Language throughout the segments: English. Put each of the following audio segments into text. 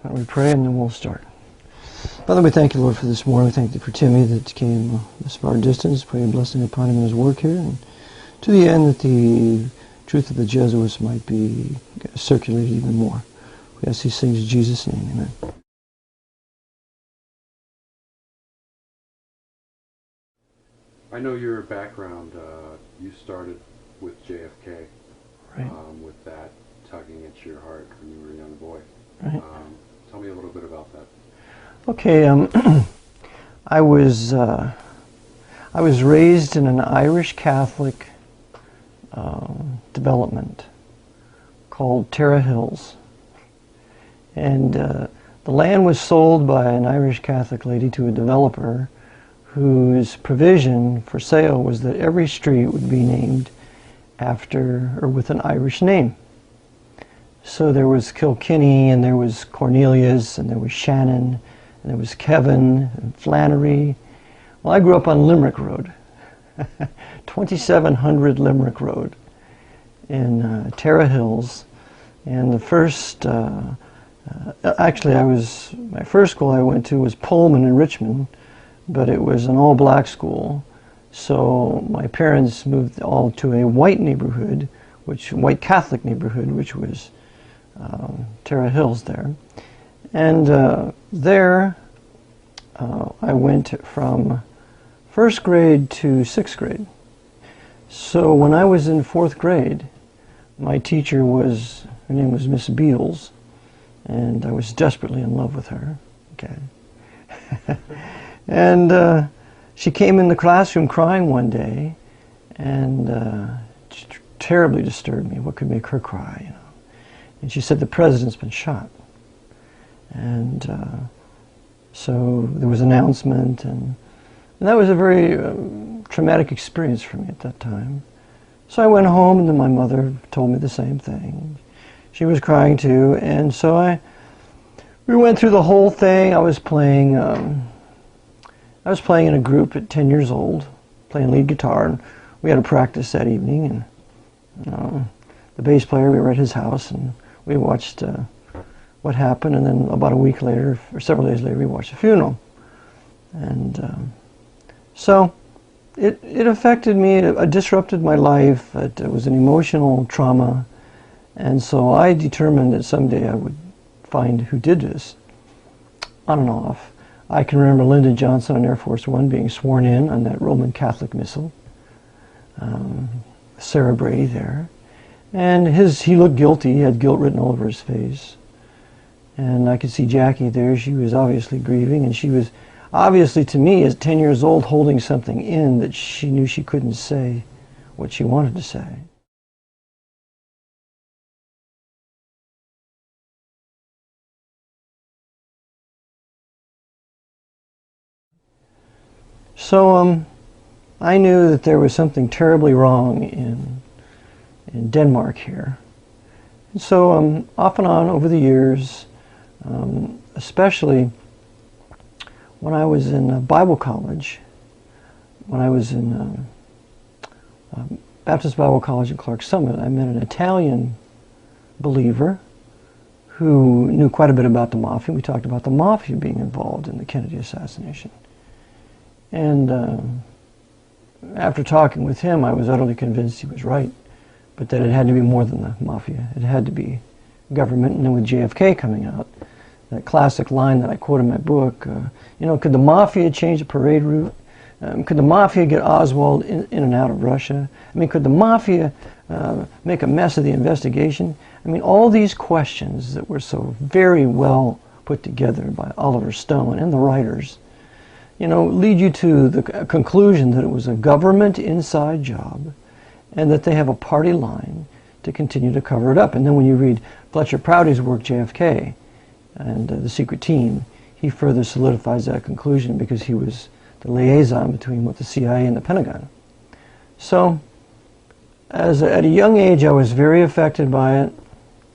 Why don't we pray and then we'll start. Father, we thank you, Lord, for this morning. We thank you for Timmy that came this far distance. Pray a blessing upon him in his work here, and to the end that the truth of the Jesuits might be circulated even more. We ask these things in Jesus' name. Amen. I know your background. You started with JFK, Right. with that tugging at your heart when you were a young boy. Right. Tell me a little bit about that. Okay, I was raised in an Irish Catholic development called Tara Hills, and the land was sold by an Irish Catholic lady to a developer whose provision for sale was that every street would be named after or with an Irish name. So there was Kilkenny, and there was Cornelius, and there was Shannon, and there was Kevin, and Flannery. Well, I grew up on Limerick Road, 2700 Limerick Road in Tara Hills. And the first, actually my first school I went to was Pullman in Richmond, but it was an all-black school. So my parents moved all to a white neighborhood, white Catholic neighborhood, which was Tara Hills there. And there I went from first grade to sixth grade. So when I was in fourth grade, my teacher her name was Miss Beals, and I was desperately in love with her. Okay. And she came in the classroom crying one day, and terribly disturbed me. What could make her cry, you know? And she said, the president's been shot. And so there was an announcement, and that was a very traumatic experience for me at that time. So I went home, and then my mother told me the same thing. She was crying too, and so we went through the whole thing. I was playing in a group at 10 years old, playing lead guitar, and we had a practice that evening, and the bass player, we were at his house, and we watched what happened, and then about a week later, or several days later, we watched the funeral. And so it affected me, it disrupted my life, it was an emotional trauma, and so I determined that someday I would find who did this, on and off. I can remember Lyndon Johnson on Air Force One being sworn in on that Roman Catholic missile. Sarah Brady there. And he looked guilty. He had guilt written all over his face. And I could see Jackie there. She was obviously grieving, and she was obviously, to me, as 10 years old, holding something in that she knew she couldn't say what she wanted to say. So I knew that there was something terribly wrong in Denmark here. And so off and on over the years, especially when I was in Bible college, when I was in Baptist Bible College in Clarks Summit, I met an Italian believer who knew quite a bit about the Mafia. We talked about the Mafia being involved in the Kennedy assassination. And after talking with him, I was utterly convinced he was right, but that it had to be more than the Mafia. It had to be government. And then with JFK coming out, that classic line that I quote in my book, could the Mafia change the parade route? Could the Mafia get Oswald in and out of Russia? I mean, could the Mafia make a mess of the investigation? I mean, all these questions that were so very well put together by Oliver Stone and the writers, lead you to the conclusion that it was a government inside job and that they have a party line to continue to cover it up. And then when you read Fletcher Prouty's work, JFK, and The Secret Team, he further solidifies that conclusion because he was the liaison between the CIA and the Pentagon. So, at a young age, I was very affected by it,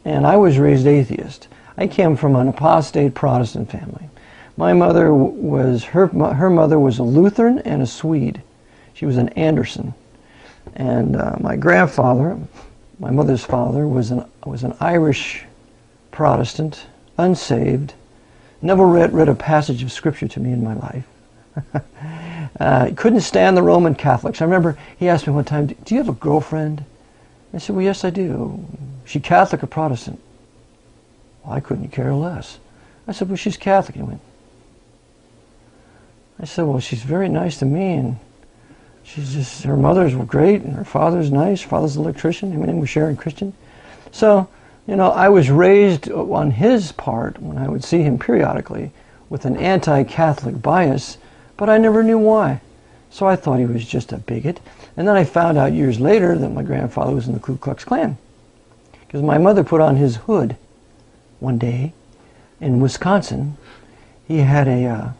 and I was raised atheist. I came from an apostate Protestant family. My mother her mother was a Lutheran and a Swede. She was an Anderson. And my grandfather, my mother's father, was an Irish Protestant, unsaved, never read a passage of Scripture to me in my life. Couldn't stand the Roman Catholics. I remember he asked me one time, "Do you have a girlfriend?" I said, "Well, yes, I do. Is she Catholic or Protestant?" Well, I couldn't care less. I said, "Well, she's Catholic." He went. I said, "Well, she's very nice to me, and she's just, her mothers were great, and her father's nice. Her father's an electrician. I mean, we're sharing Christian." So, you know, I was raised on his part, when I would see him periodically, with an anti-Catholic bias, but I never knew why. So I thought he was just a bigot. And then I found out years later that my grandfather was in the Ku Klux Klan. Because my mother put on his hood one day in Wisconsin. He had a,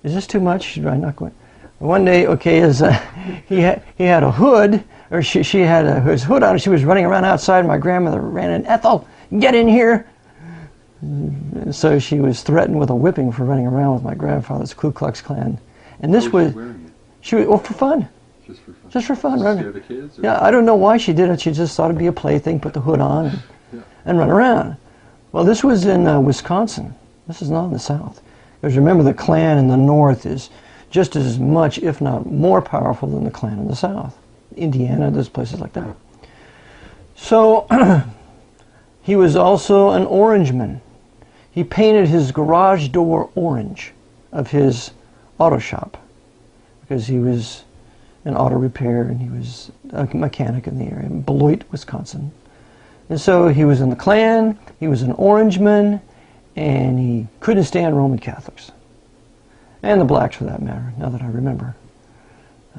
is this too much? Should I not go? One day, okay, he had a hood, or she had his hood on, and she was running around outside. My grandmother ran in, "Ethel, get in here!" And so she was threatened with a whipping for running around with my grandfather's Ku Klux Klan. And this was, she was, well, for fun. Just for fun. Just for fun, right? Scare the kids? Or? Yeah, I don't know why she did it. She just thought it'd be a plaything, put the hood on, and run around. Well, this was in Wisconsin. This is not in the South. Because remember, the Klan in the North is just as much, if not more powerful than the Klan in the South. Indiana, those places like that. So, he was also an Orangeman. He painted his garage door orange of his auto shop because he was in auto repair and he was a mechanic in the area, in Beloit, Wisconsin. And so he was in the Klan, he was an Orangeman, and he couldn't stand Roman Catholics. And the blacks, for that matter, now that I remember.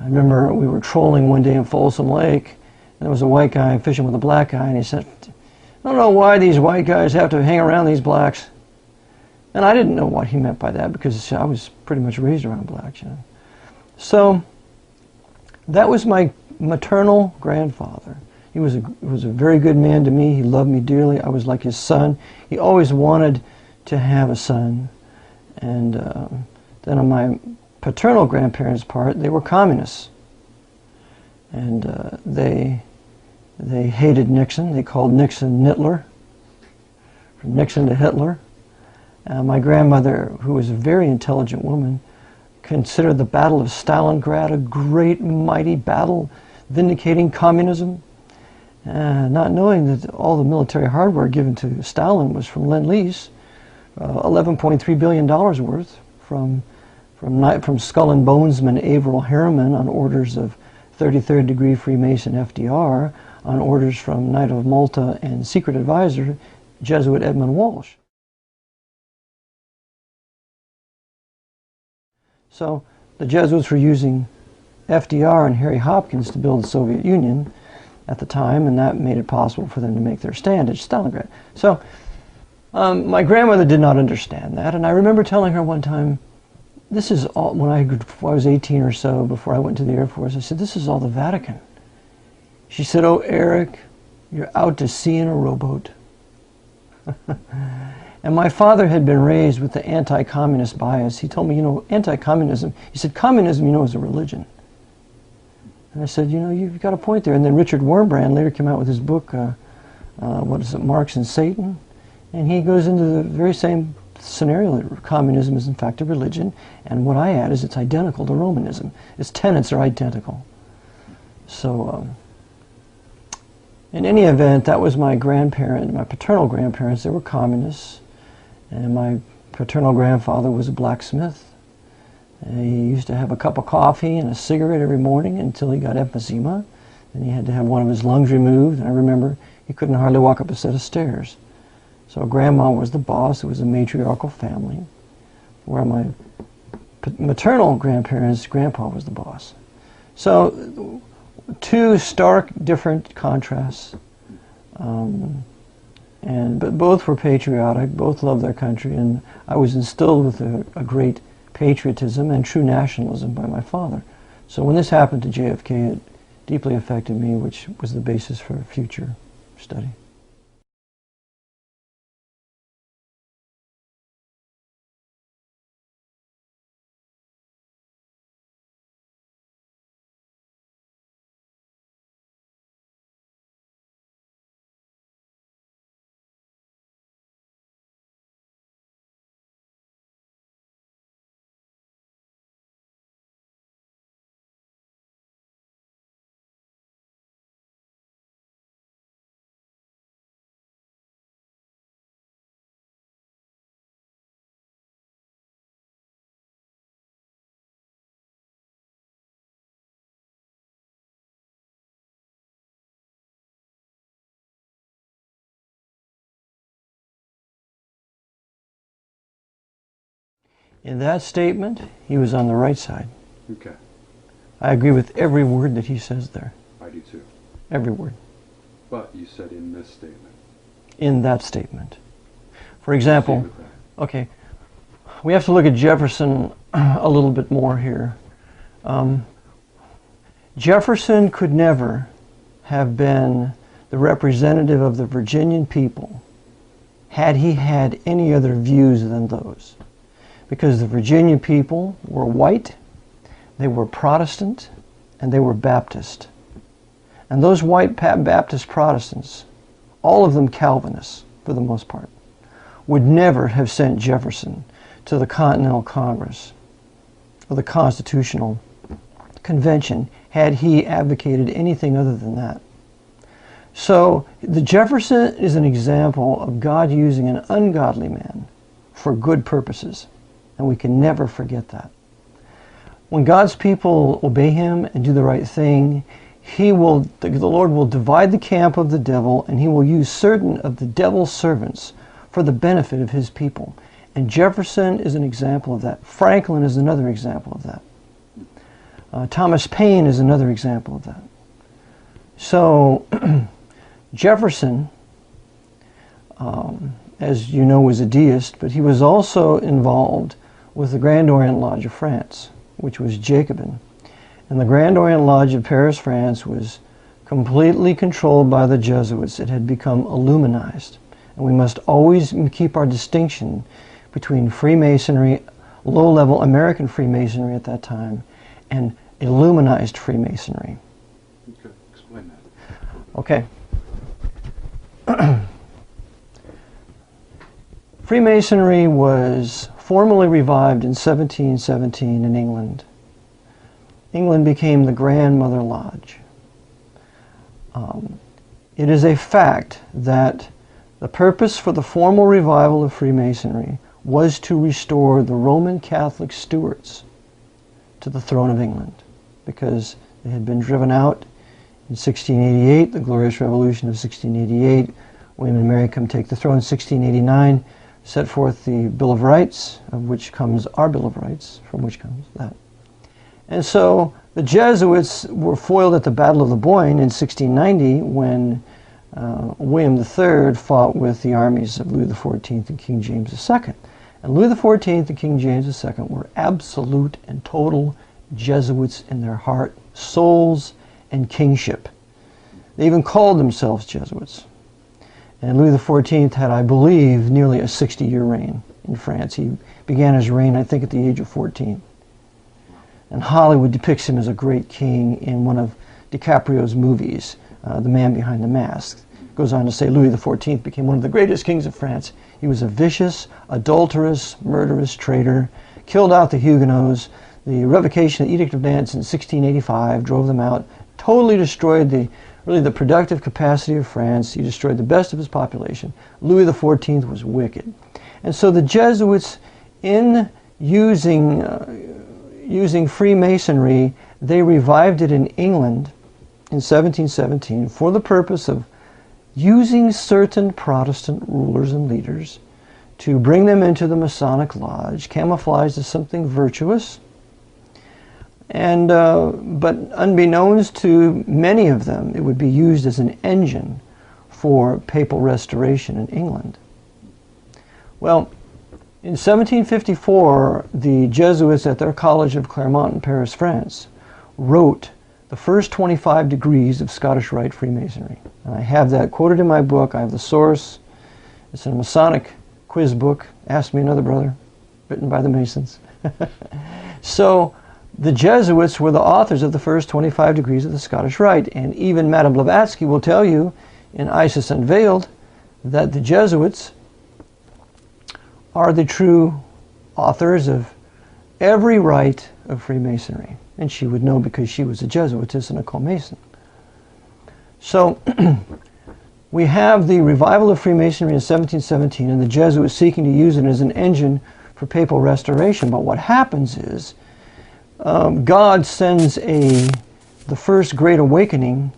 I remember we were trolling one day in Folsom Lake, and there was a white guy fishing with a black guy, and he said, "I don't know why these white guys have to hang around these blacks." And I didn't know what he meant by that because I was pretty much raised around blacks, you know. So that was my maternal grandfather. He was a very good man to me. He loved me dearly. I was like his son. He always wanted to have a son. And then on my paternal grandparents' part, they were communists. And they hated Nixon. They called Nixon Nittler, from Nixon to Hitler. My grandmother, who was a very intelligent woman, considered the Battle of Stalingrad a great, mighty battle vindicating communism, not knowing that all the military hardware given to Stalin was from Lend-Lease, $11.3 billion worth from Skull and Bonesman Averell Harriman on orders of 33rd degree Freemason FDR, on orders from Knight of Malta and secret advisor Jesuit Edmund Walsh. So the Jesuits were using FDR and Harry Hopkins to build the Soviet Union at the time, and that made it possible for them to make their stand at Stalingrad. So my grandmother did not understand that, and I remember telling her one time, this is all, when I was 18 or so, before I went to the Air Force, I said, "This is all the Vatican." She said, "Oh, Eric, you're out to sea in a rowboat." And my father had been raised with the anti-communist bias. He told me, you know, anti-communism, he said, communism, you know, is a religion. And I said, you know, you've got a point there. And then Richard Wurmbrand later came out with his book, what is it, Marx and Satan? And he goes into the very same scenario that communism is in fact a religion. And what I add is it's identical to Romanism. Its tenets are identical. So, in any event, that was my grandparent, my paternal grandparents. They were communists. And my paternal grandfather was a blacksmith. And he used to have a cup of coffee and a cigarette every morning until he got emphysema. And he had to have one of his lungs removed. And I remember he couldn't hardly walk up a set of stairs. So grandma was the boss. It was a matriarchal family. Where my maternal grandparents, grandpa was the boss. So two stark, different contrasts. But both were patriotic, both loved their country, and I was instilled with a great patriotism and true nationalism by my father. So when this happened to JFK, it deeply affected me, which was the basis for future study. In that statement, he was on the right side. Okay. I agree with every word that he says there. I do too. Every word. But you said in this statement. In that statement. For Proceed example, with that. okay, we have to look at Jefferson a little bit more here. Jefferson could never have been the representative of the Virginian people had he had any other views than those. Because the Virginia people were white, they were Protestant, and they were Baptist. And those white Baptist Protestants, all of them Calvinists for the most part, would never have sent Jefferson to the Continental Congress or the Constitutional Convention had he advocated anything other than that. So the Jefferson is an example of God using an ungodly man for good purposes, and we can never forget that. When God's people obey him and do the right thing, the Lord will divide the camp of the devil, and he will use certain of the devil's servants for the benefit of his people. And Jefferson is an example of that. Franklin is another example of that. Thomas Paine is another example of that. So Jefferson, as you know, was a deist, but he was also involved with the Grand Orient Lodge of France, which was Jacobin. And the Grand Orient Lodge of Paris, France was completely controlled by the Jesuits. It had become Illuminized. And we must always keep our distinction between Freemasonry, low-level American Freemasonry at that time, and Illuminized Freemasonry. Okay, explain that. Okay. Freemasonry was formally revived in 1717 in England. England became the Grandmother Lodge. It is a fact that the purpose for the formal revival of Freemasonry was to restore the Roman Catholic Stuarts to the throne of England, because they had been driven out in 1688, the Glorious Revolution of 1688. William and Mary come take the throne in 1689, set forth the Bill of Rights, of which comes our Bill of Rights, from which comes that. And so the Jesuits were foiled at the Battle of the Boyne in 1690 when William III fought with the armies of Louis XIV and King James II. And Louis XIV and King James II were absolute and total Jesuits in their heart, souls, and kingship. They even called themselves Jesuits. And Louis XIV had, I believe, nearly a 60-year reign in France. He began his reign, I think, at the age of 14. And Hollywood depicts him as a great king in one of DiCaprio's movies, The Man Behind the Mask. Goes on to say Louis XIV became one of the greatest kings of France. He was a vicious, adulterous, murderous traitor, killed out the Huguenots. The revocation of the Edict of Nantes in 1685 drove them out, totally destroyed the productive capacity of France. He destroyed the best of his population. Louis XIV was wicked. And so the Jesuits, in using Freemasonry, they revived it in England in 1717 for the purpose of using certain Protestant rulers and leaders to bring them into the Masonic Lodge, camouflaged as something virtuous. And but unbeknownst to many of them, it would be used as an engine for papal restoration in England. Well, in 1754, the Jesuits at their College of Clermont in Paris, France, wrote the first 25 degrees of Scottish Rite Freemasonry. And I have that quoted in my book. I have the source. It's a Masonic quiz book, Ask Me Another Brother, written by the Masons. So the Jesuits were the authors of the first 25 degrees of the Scottish Rite. And even Madame Blavatsky will tell you in Isis Unveiled that the Jesuits are the true authors of every rite of Freemasonry. And she would know because she was a Jesuitess and a co-Mason. So we have the revival of Freemasonry in 1717 and the Jesuits seeking to use it as an engine for papal restoration. But what happens is God sends the first Great Awakening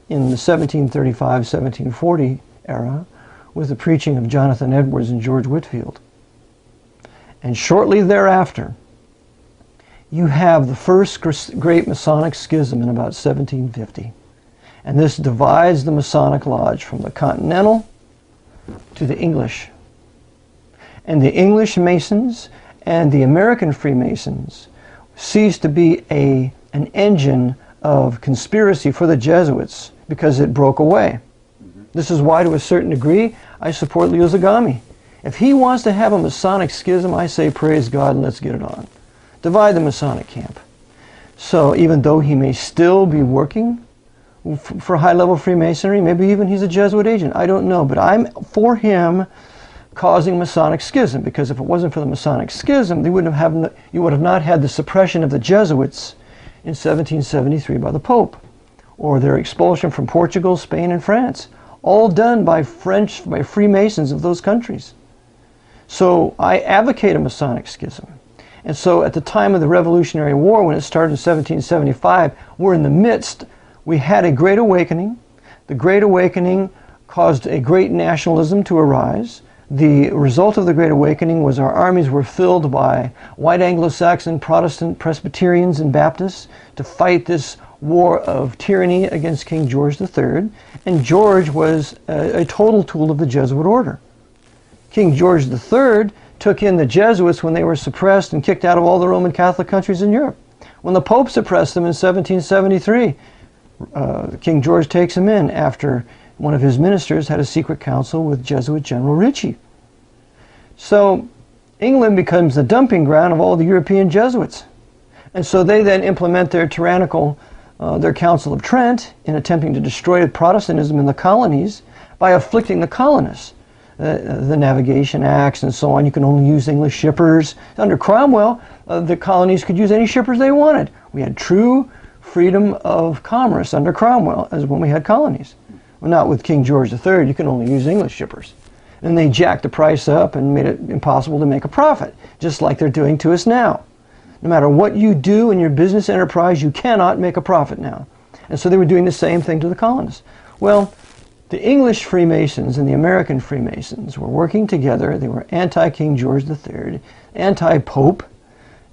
in the 1735-1740 era with the preaching of Jonathan Edwards and George Whitefield. And shortly thereafter, you have the first great Masonic schism in about 1750. And this divides the Masonic Lodge from the Continental to the English. And the English Masons and the American Freemasons ceased to be an engine of conspiracy for the Jesuits because it broke away. This is why, to a certain degree, I support Leo Zagami. If he wants to have a Masonic schism, I say praise God and let's get it on. Divide the Masonic camp. So even though he may still be working for high-level Freemasonry, maybe even he's a Jesuit agent, I don't know, but I'm for him causing Masonic schism, because if it wasn't for the Masonic schism, you would have not had the suppression of the Jesuits in 1773 by the Pope, or their expulsion from Portugal, Spain, and France, all done by Freemasons of those countries. So I advocate a Masonic schism. And so at the time of the Revolutionary War, when it started in 1775, we're in the midst. We had a Great Awakening. The Great Awakening caused a great nationalism to arise. The result of the Great Awakening was our armies were filled by white Anglo-Saxon Protestant Presbyterians and Baptists to fight this war of tyranny against King George III. And George was a total tool of the Jesuit order. King George III took in the Jesuits when they were suppressed and kicked out of all the Roman Catholic countries in Europe. When the Pope suppressed them in 1773, King George takes them in after one of his ministers had a secret council with Jesuit General Ritchie. So England becomes the dumping ground of all the European Jesuits. And so they then implement their tyrannical, their Council of Trent in attempting to destroy Protestantism in the colonies by afflicting the colonists. The Navigation Acts and so on. You can only use English shippers. Under Cromwell, the colonies could use any shippers they wanted. We had true freedom of commerce under Cromwell as when we had colonies. Well, not with King George III. You can only use English shippers. And they jacked the price up and made it impossible to make a profit, just like they're doing to us now. No matter what you do in your business enterprise, you cannot make a profit now. And so they were doing the same thing to the colonists. Well, the English Freemasons and the American Freemasons were working together. They were anti-King George III, anti-Pope,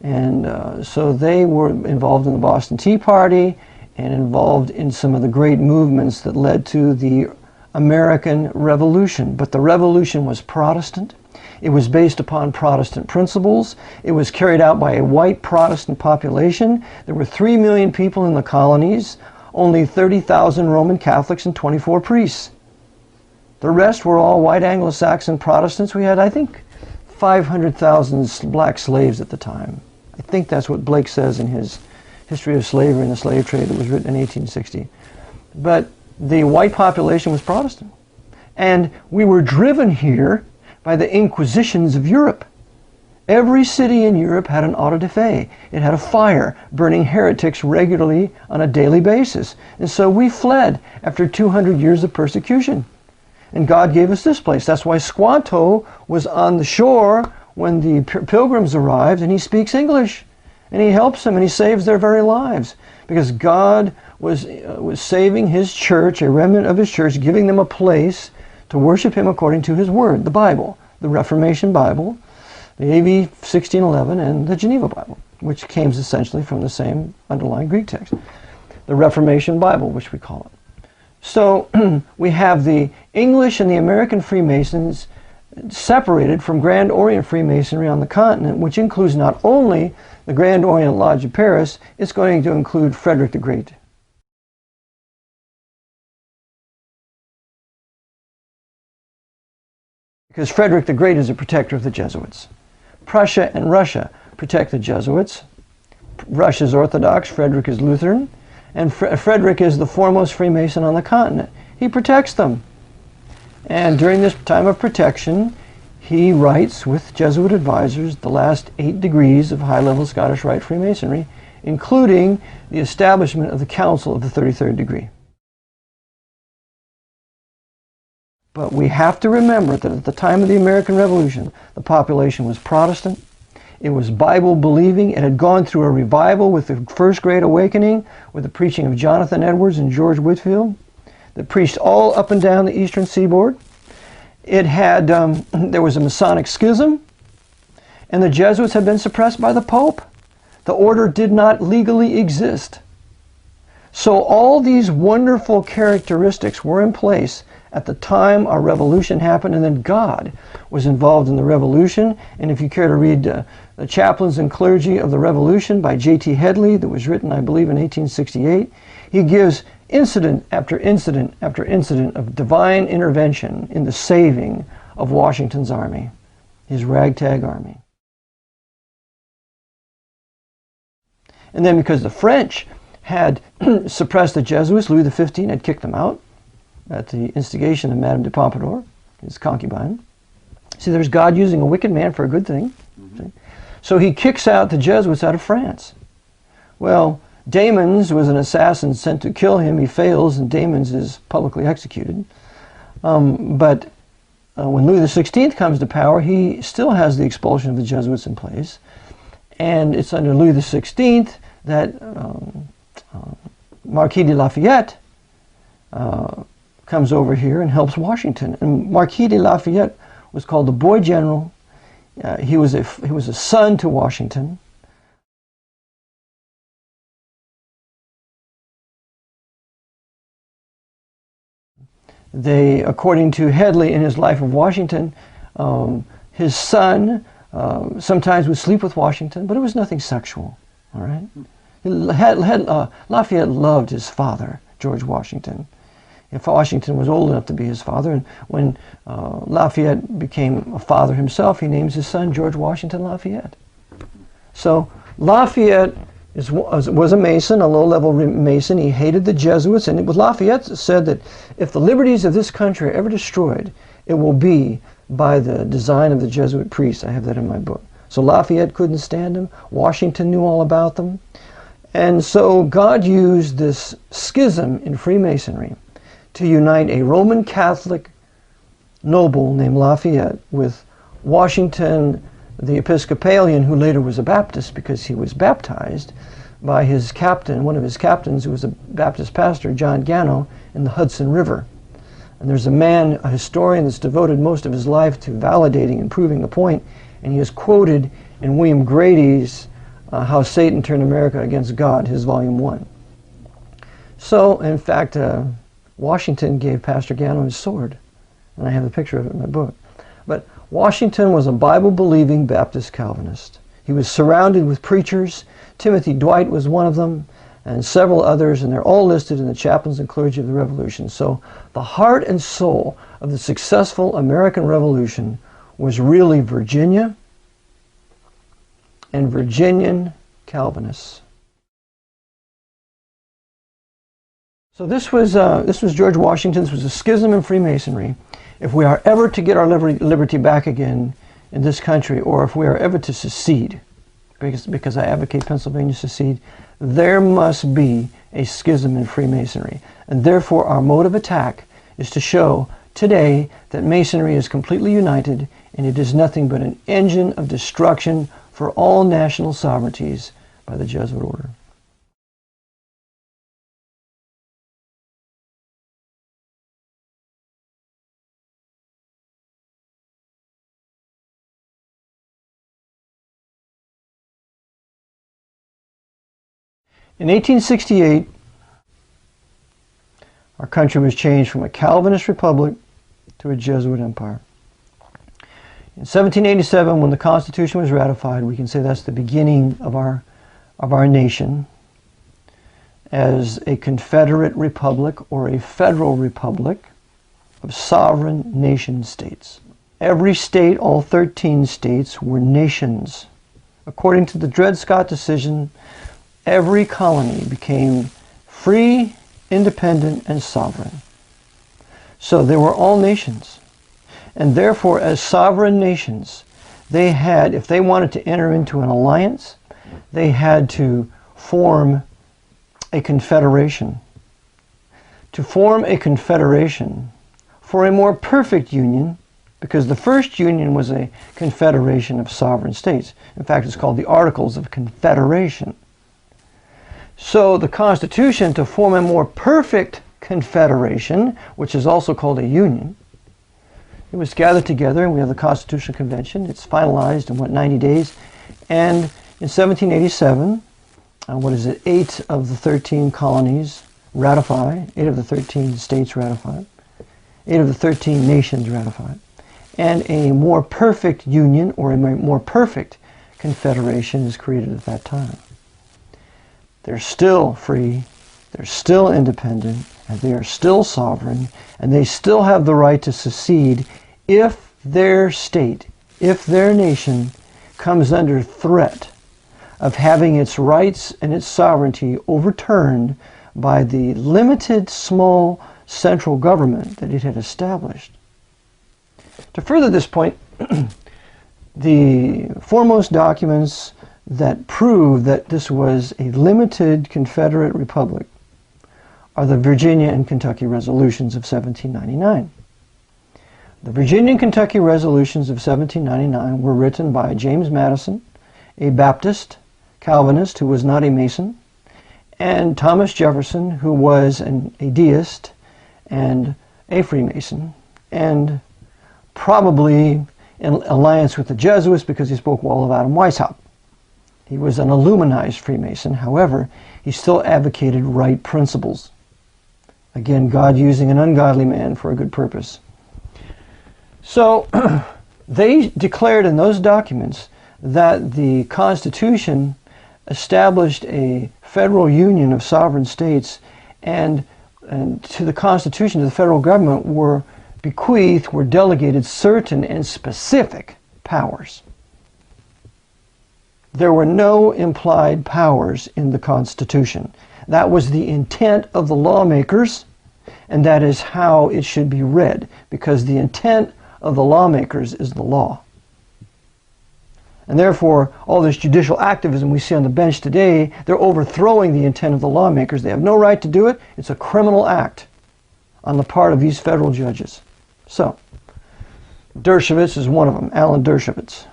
and so they were involved in the Boston Tea Party and involved in some of the great movements that led to the American Revolution. But the Revolution was Protestant. It was based upon Protestant principles. It was carried out by a white Protestant population. There were 3 million people in the colonies, only 30,000 Roman Catholics and 24 priests. The rest were all white Anglo-Saxon Protestants. We had, I think, 500,000 black slaves at the time. I think that's what Blake says in his History of Slavery and the Slave Trade that was written in 1860. But the white population was Protestant. And we were driven here by the Inquisitions of Europe. Every city in Europe had an auto da fe. It had a fire burning heretics regularly on a daily basis. And so we fled after 200 years of persecution. And God gave us this place. That's why Squanto was on the shore when the pilgrims arrived, and he speaks English. And he helps them, and he saves their very lives. Because God was saving his church, a remnant of his church, giving them a place to worship him according to his word, the Bible, the Reformation Bible, the AV 1611, and the Geneva Bible, which came essentially from the same underlying Greek text. The Reformation Bible, which we call it. So we have the English and the American Freemasons separated from Grand Orient Freemasonry on the continent, which includes not only the Grand Orient Lodge of Paris, it's going to include Frederick the Great. Because Frederick the Great is a protector of the Jesuits. Prussia and Russia protect the Jesuits. Russia's Orthodox, Frederick is Lutheran, and Frederick is the foremost Freemason on the continent. He protects them. And during this time of protection, he writes with Jesuit advisors the last 8 degrees of high-level Scottish Rite Freemasonry, including the establishment of the Council of the 33rd degree. But we have to remember that at the time of the American Revolution, the population was Protestant. It was Bible-believing. It had gone through a revival with the First Great Awakening, with the preaching of Jonathan Edwards and George Whitefield, that preached all up and down the eastern seaboard. It had, there was a Masonic schism. And the Jesuits had been suppressed by the Pope. The order did not legally exist. So all these wonderful characteristics were in place at the time our revolution happened, and then God was involved in the revolution. And if you care to read The Chaplains and Clergy of the Revolution by J.T. Headley, that was written, I believe, in 1868, he gives incident after incident after incident of divine intervention in the saving of Washington's army, his ragtag army. And then because the French had suppressed the Jesuits, Louis XV had kicked them out at the instigation of Madame de Pompadour, his concubine. See, there's God using a wicked man for a good thing. Mm-hmm. So he kicks out the Jesuits out of France. Well, Damons was an assassin sent to kill him. He fails, and Damons is publicly executed. But when Louis XVI comes to power, he still has the expulsion of the Jesuits in place. And it's under Louis XVI that Marquis de Lafayette comes over here and helps Washington. And Marquis de Lafayette was called the Boy General. He was a son to Washington. They, according to Headley in his Life of Washington, his son sometimes would sleep with Washington, but it was nothing sexual. All right. Lafayette loved his father, George Washington. If Washington was old enough to be his father, and when Lafayette became a father himself, he names his son George Washington Lafayette. So Lafayette was a Mason, a low-level Mason. He hated the Jesuits, and Lafayette said that if the liberties of this country are ever destroyed, it will be by the design of the Jesuit priests. I have that in my book. So Lafayette couldn't stand them. Washington knew all about them. And so God used this schism in Freemasonry to unite a Roman Catholic noble named Lafayette with Washington, the Episcopalian, who later was a Baptist because he was baptized by his captain, one of his captains who was a Baptist pastor, John Gano, in the Hudson River. And there's a man, a historian, that's devoted most of his life to validating and proving the point, and he is quoted in William Grady's How Satan Turned America Against God, his volume 1. So, in fact, Washington gave Pastor Gano his sword, and I have a picture of it in my book. But Washington was a Bible-believing Baptist Calvinist. He was surrounded with preachers. Timothy Dwight was one of them, and several others, and they're all listed in the Chaplains and Clergy of the Revolution. So the heart and soul of the successful American Revolution was really Virginia and Virginian Calvinists. So this was George Washington. This was a schism in Freemasonry. If we are ever to get our liberty back again in this country, or if we are ever to secede, because I advocate Pennsylvania secede, there must be a schism in Freemasonry. And therefore our mode of attack is to show today that Masonry is completely united, and it is nothing but an engine of destruction for all national sovereignties by the Jesuit order. In 1868, our country was changed from a Calvinist republic to a Jesuit empire. In 1787, when the Constitution was ratified, we can say that's the beginning of our nation as a Confederate republic or a federal republic of sovereign nation states. Every state, all 13 states, were nations. According to the Dred Scott decision, every colony became free, independent, and sovereign. So they were all nations. And therefore, as sovereign nations, they had, if they wanted to enter into an alliance, they had to form a confederation. To form a confederation for a more perfect union, because the first union was a confederation of sovereign states. In fact, it's called the Articles of Confederation. So the Constitution, to form a more perfect confederation, which is also called a union, It was gathered together, and we have the Constitutional Convention. It's finalized in, 90 days. And in 1787, 8 of the 13 colonies ratify, 8 of the 13 states ratify, 8 of the 13 nations ratify, and a more perfect union, or a more perfect confederation, is created at that time. They're still free, they're still independent, and they are still sovereign, and they still have the right to secede if their state, if their nation comes under threat of having its rights and its sovereignty overturned by the limited, small central government that it had established. To further this point, the foremost documents that prove that this was a limited Confederate republic are the Virginia and Kentucky resolutions of 1799. The Virginia and Kentucky resolutions of 1799 were written by James Madison, a Baptist Calvinist who was not a Mason, and Thomas Jefferson, who was a deist and a Freemason, and probably in alliance with the Jesuits because he spoke well of Adam Weishaupt. He was an Illuminized Freemason. However, he still advocated right principles. Again, God using an ungodly man for a good purpose. So they declared in those documents that the Constitution established a federal union of sovereign states, and to the Constitution, to the federal government, were delegated certain and specific powers. There were no implied powers in the Constitution. That was the intent of the lawmakers, and that is how it should be read, because the intent of the lawmakers is the law. And therefore, all this judicial activism we see on the bench today, they're overthrowing the intent of the lawmakers. They have no right to do it. It's a criminal act on the part of these federal judges. So, Dershowitz is one of them, Alan Dershowitz.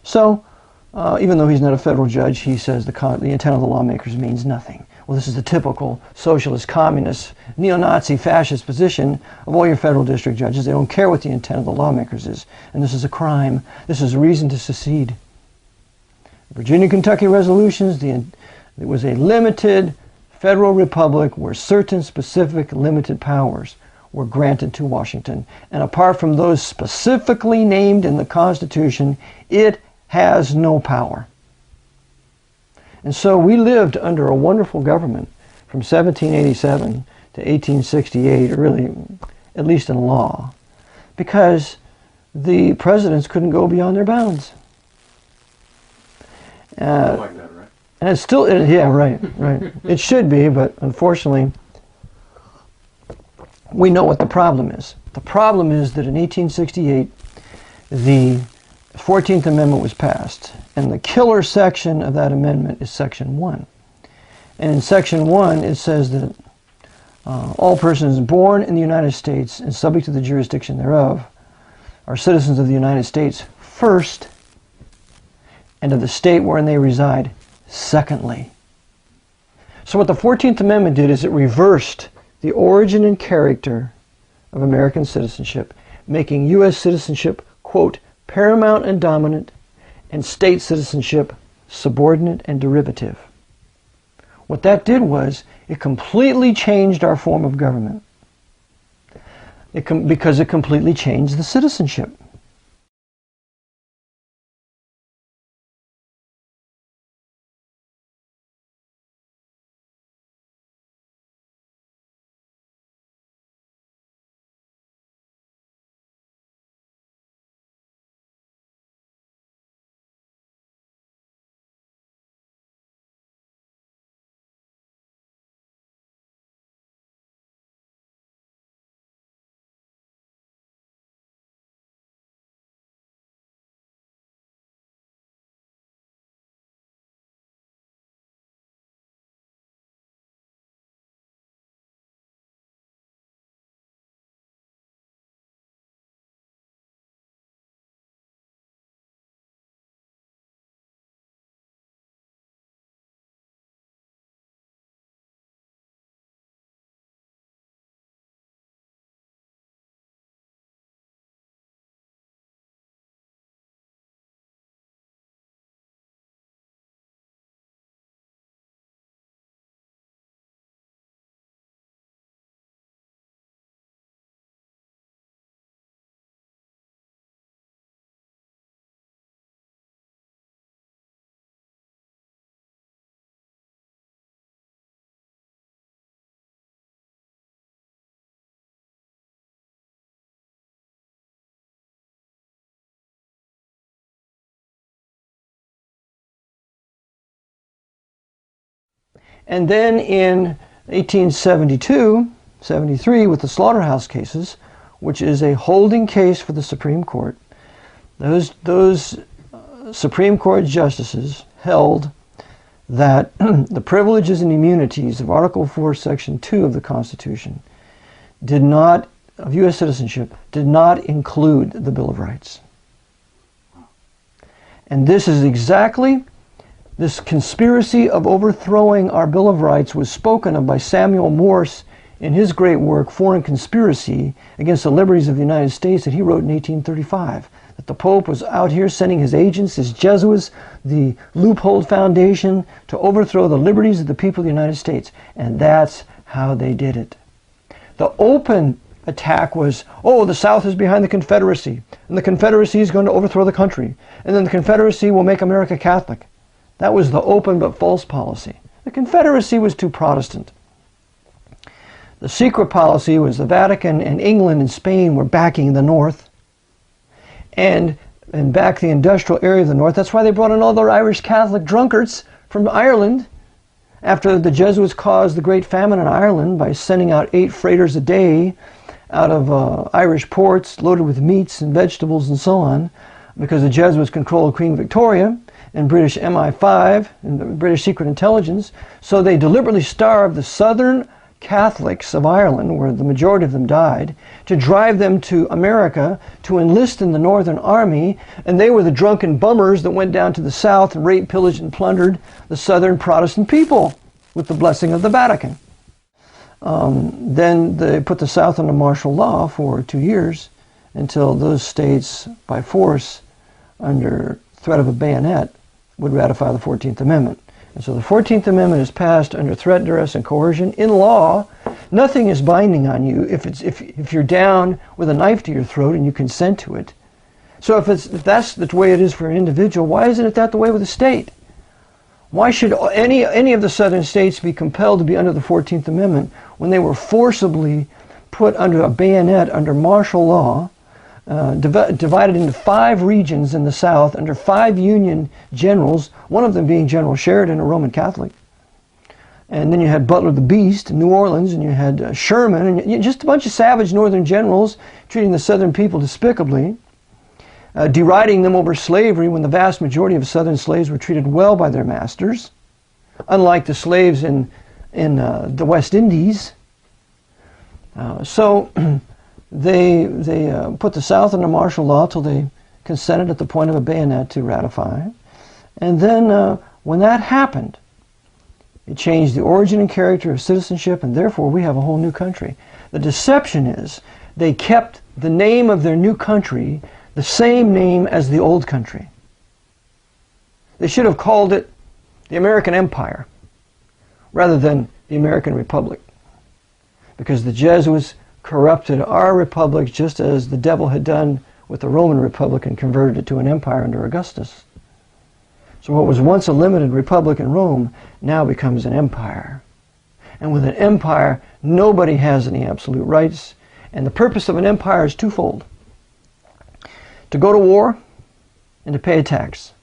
So, even though he's not a federal judge, he says the intent of the lawmakers means nothing. Well, this is the typical socialist, communist, neo-Nazi, fascist position of all your federal district judges. They don't care what the intent of the lawmakers is. And this is a crime. This is a reason to secede. Virginia, Kentucky resolutions, it was a limited federal republic where certain specific limited powers were granted to Washington. And apart from those specifically named in the Constitution, it has no power. And so we lived under a wonderful government from 1787 to 1868, really, at least in law, because the presidents couldn't go beyond their bounds. Like that, right? And it's still, yeah, right. It should be, but unfortunately, we know what the problem is. The problem is that in 1868, the 14th Amendment was passed, and the killer section of that amendment is Section 1. And in Section 1, it says that all persons born in the United States and subject to the jurisdiction thereof are citizens of the United States first, and of the state wherein they reside secondly. So what the 14th Amendment did is it reversed the origin and character of American citizenship, making U.S. citizenship, quote, paramount and dominant, and state citizenship subordinate and derivative. What that did was it completely changed our form of government because it completely changed the citizenship. And then in 1872, 73, with the slaughterhouse cases, which is a holding case for the Supreme Court, those Supreme Court justices held that the privileges and immunities of Article 4, Section 2 of the Constitution of U.S. citizenship did not include the Bill of Rights. And this is exactly, this conspiracy of overthrowing our Bill of Rights was spoken of by Samuel Morse in his great work, Foreign Conspiracy Against the Liberties of the United States, that he wrote in 1835. That the Pope was out here sending his agents, his Jesuits, the Loophole Foundation, to overthrow the liberties of the people of the United States. And that's how they did it. The open attack was, oh, the South is behind the Confederacy, and the Confederacy is going to overthrow the country, and then the Confederacy will make America Catholic. That was the open but false policy. The Confederacy was too Protestant. The secret policy was the Vatican and England and Spain were backing the North and back the industrial area of the North. That's why they brought in all their Irish Catholic drunkards from Ireland after the Jesuits caused the Great Famine in Ireland by sending out 8 freighters a day out of Irish ports loaded with meats and vegetables and so on, because the Jesuits controlled Queen Victoria and British MI5 and the British Secret Intelligence. So they deliberately starved the southern Catholics of Ireland, where the majority of them died, to drive them to America to enlist in the Northern Army, and they were the drunken bummers that went down to the South and raped, pillaged, and plundered the Southern Protestant people with the blessing of the Vatican. Then they put the South under martial law for 2 years until those states, by force, under threat of a bayonet, would ratify the 14th Amendment. And so the 14th Amendment is passed under threat, duress, and coercion. In law, nothing is binding on you if you're down with a knife to your throat and you consent to it. So if that's the way it is for an individual, why isn't it that the way with the state? Why should any of the southern states be compelled to be under the 14th Amendment when they were forcibly put under a bayonet under martial law, divided into 5 regions in the South under 5 Union generals, one of them being General Sheridan, a Roman Catholic. And then you had Butler the Beast in New Orleans, and you had Sherman, and just a bunch of savage northern generals treating the southern people despicably, deriding them over slavery when the vast majority of southern slaves were treated well by their masters, unlike the slaves in the West Indies. So they put the South under martial law till they consented at the point of a bayonet to ratify. And then when that happened, it changed the origin and character of citizenship, and therefore we have a whole new country. The deception is they kept the name of their new country the same name as the old country. They should have called it the American Empire rather than the American Republic, because the Jesuits corrupted our republic just as the devil had done with the Roman Republic and converted it to an empire under Augustus. So what was once a limited republic in Rome now becomes an empire. And with an empire, nobody has any absolute rights. And the purpose of an empire is twofold: to go to war and to pay a tax.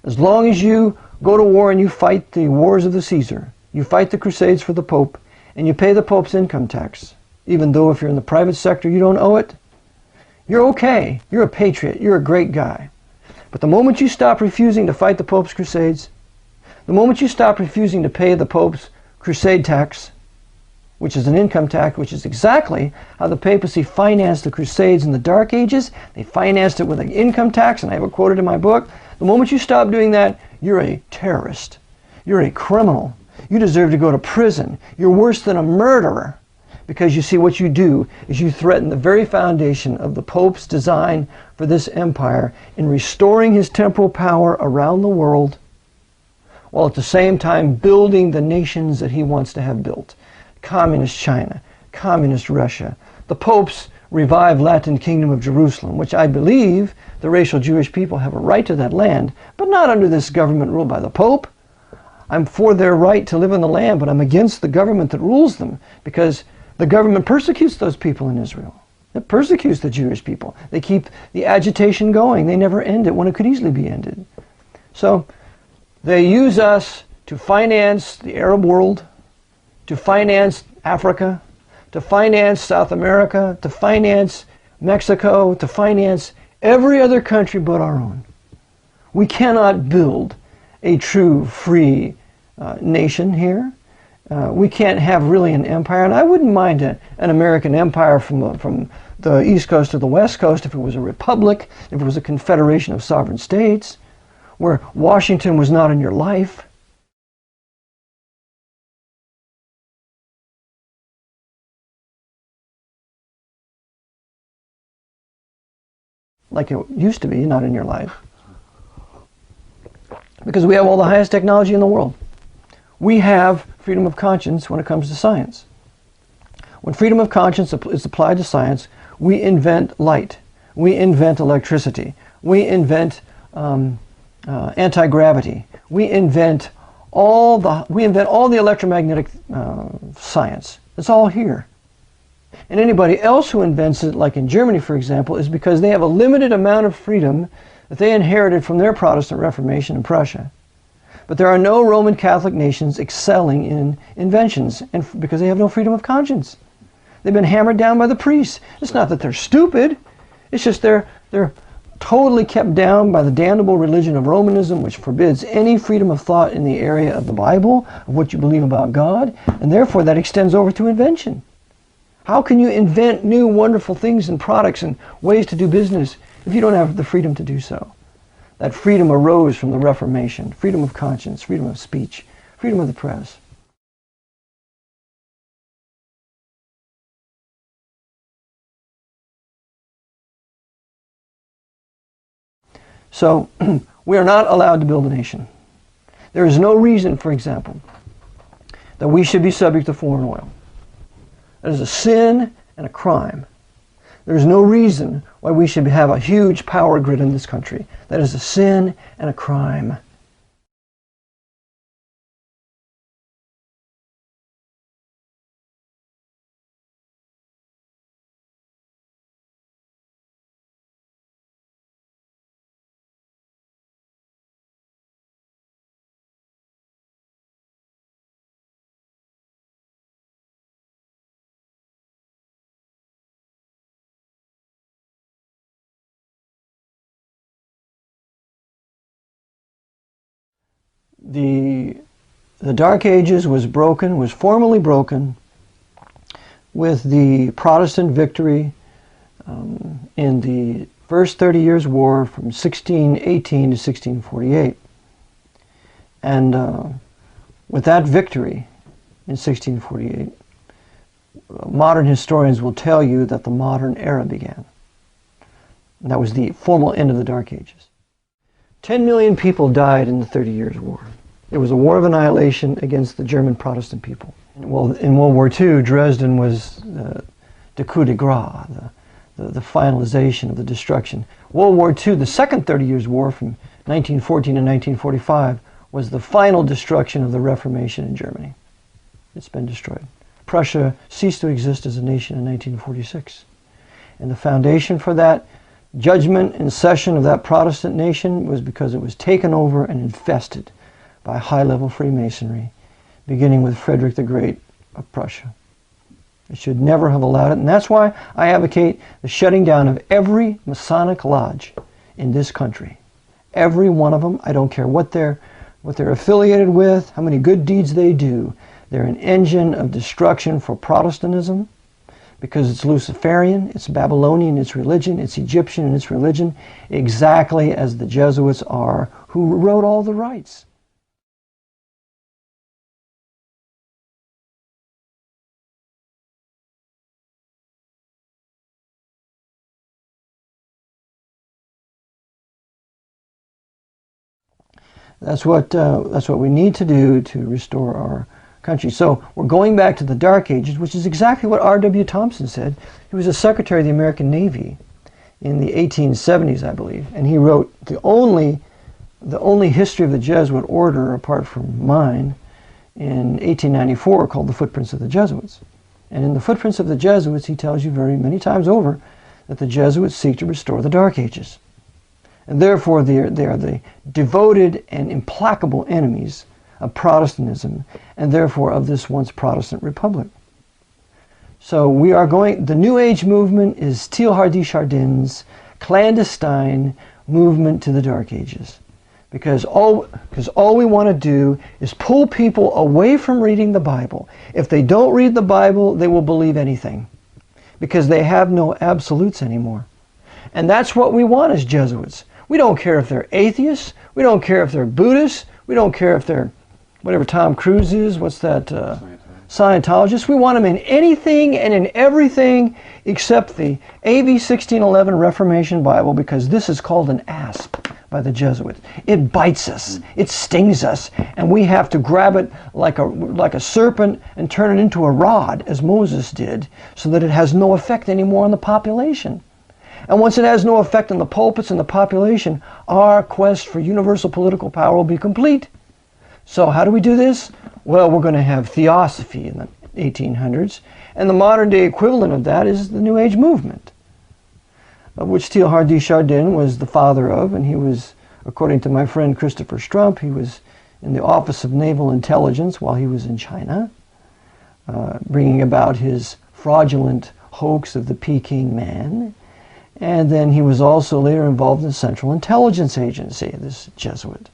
As long as you go to war and you fight the wars of the Caesar, you fight the crusades for the Pope, and you pay the Pope's income tax, even though if you're in the private sector you don't owe it, you're okay. You're a patriot. You're a great guy. But the moment you stop refusing to fight the Pope's crusades, the moment you stop refusing to pay the Pope's crusade tax, which is an income tax, which is exactly how the papacy financed the crusades in the Dark Ages. They financed it with an income tax, and I have it quoted in my book. The moment you stop doing that, you're a terrorist. You're a criminal. You deserve to go to prison. You're worse than a murderer. Because you see, what you do is you threaten the very foundation of the Pope's design for this empire in restoring his temporal power around the world, while at the same time building the nations that he wants to have built. Communist China, Communist Russia, the Pope's revived Latin Kingdom of Jerusalem, which I believe the racial Jewish people have a right to that land, but not under this government ruled by the Pope. I'm for their right to live in the land, but I'm against the government that rules them, because the government persecutes those people in Israel. It persecutes the Jewish people. They keep the agitation going. They never end it when it could easily be ended. So they use us to finance the Arab world, to finance Africa, to finance South America, to finance Mexico, to finance every other country but our own. We cannot build a true free nation here. We can't have really an empire, and I wouldn't mind an American empire from the East Coast to the West Coast if it was a republic, if it was a confederation of sovereign states, where Washington was not in your life. Like it used to be, not in your life. Because we have all the highest technology in the world. We have freedom of conscience when it comes to science. When freedom of conscience is applied to science, we invent light. We invent electricity. We invent anti-gravity. We invent all the electromagnetic science. It's all here. And anybody else who invents it, like in Germany, for example, is because they have a limited amount of freedom that they inherited from their Protestant Reformation in Prussia. But there are no Roman Catholic nations excelling in inventions, and because they have no freedom of conscience. They've been hammered down by the priests. It's not that they're stupid. It's just they're totally kept down by the damnable religion of Romanism, which forbids any freedom of thought in the area of the Bible, of what you believe about God, and therefore that extends over to invention. How can you invent new wonderful things and products and ways to do business if you don't have the freedom to do so? That freedom arose from the Reformation, freedom of conscience, freedom of speech, freedom of the press. So, we are not allowed to build a nation. There is no reason, for example, that we should be subject to foreign oil. That is a sin and a crime. There is no reason why we should have a huge power grid in this country. That is a sin and a crime. The Dark Ages was formally broken with the Protestant victory in the First 30 Years' War from 1618 to 1648. And with that victory in 1648, modern historians will tell you that the modern era began. And that was the formal end of the Dark Ages. 10 million people died in the 30 Years' War. It was a war of annihilation against the German Protestant people. Well, in World War II, Dresden was the coup de grace, the finalization of the destruction. World War II, the second 30 Years' War from 1914 to 1945, was the final destruction of the Reformation in Germany. It's been destroyed. Prussia ceased to exist as a nation in 1946. And the foundation for that judgment and session of that Protestant nation was because it was taken over and infested by high-level Freemasonry, beginning with Frederick the Great of Prussia. It should never have allowed it, and that's why I advocate the shutting down of every Masonic lodge in this country. Every one of them. I don't care what they're affiliated with, how many good deeds they do. They're an engine of destruction for Protestantism, because it's Luciferian, it's Babylonian, it's religion, it's Egyptian in its religion, exactly as the Jesuits are, who wrote all the rites. That's what we need to do to restore our country. So we're going back to the Dark Ages, which is exactly what R.W. Thompson said. He was a Secretary of the American Navy in the 1870s, I believe, and he wrote the only history of the Jesuit order, apart from mine, in 1894, called The Footprints of the Jesuits. And in The Footprints of the Jesuits, he tells you very many times over that the Jesuits seek to restore the Dark Ages. And therefore, they are the devoted and implacable enemies of Protestantism, and therefore of this once Protestant republic. So the New Age movement is Teilhard de Chardin's clandestine movement to the Dark Ages. Because all we want to do is pull people away from reading the Bible. If they don't read the Bible, they will believe anything, because they have no absolutes anymore. And that's what we want as Jesuits. We don't care if they're atheists. We don't care if they're Buddhists. We don't care if they're whatever Tom Cruise is. What's that? Scientologists. We want them in anything and in everything except the AV 1611 Reformation Bible, because this is called an asp by the Jesuits. It bites us. It stings us. And we have to grab it like a serpent and turn it into a rod, as Moses did, so that it has no effect anymore on the population. And once it has no effect on the pulpits and the population, our quest for universal political power will be complete. So how do we do this? Well, we're going to have theosophy in the 1800s, and the modern day equivalent of that is the New Age movement, of which Teilhard de Chardin was the father of, and he was, according to my friend Christopher Strump, he was in the Office of Naval Intelligence while he was in China, bringing about his fraudulent hoax of the Peking Man. And then he was also later involved in the Central Intelligence Agency, this Jesuit.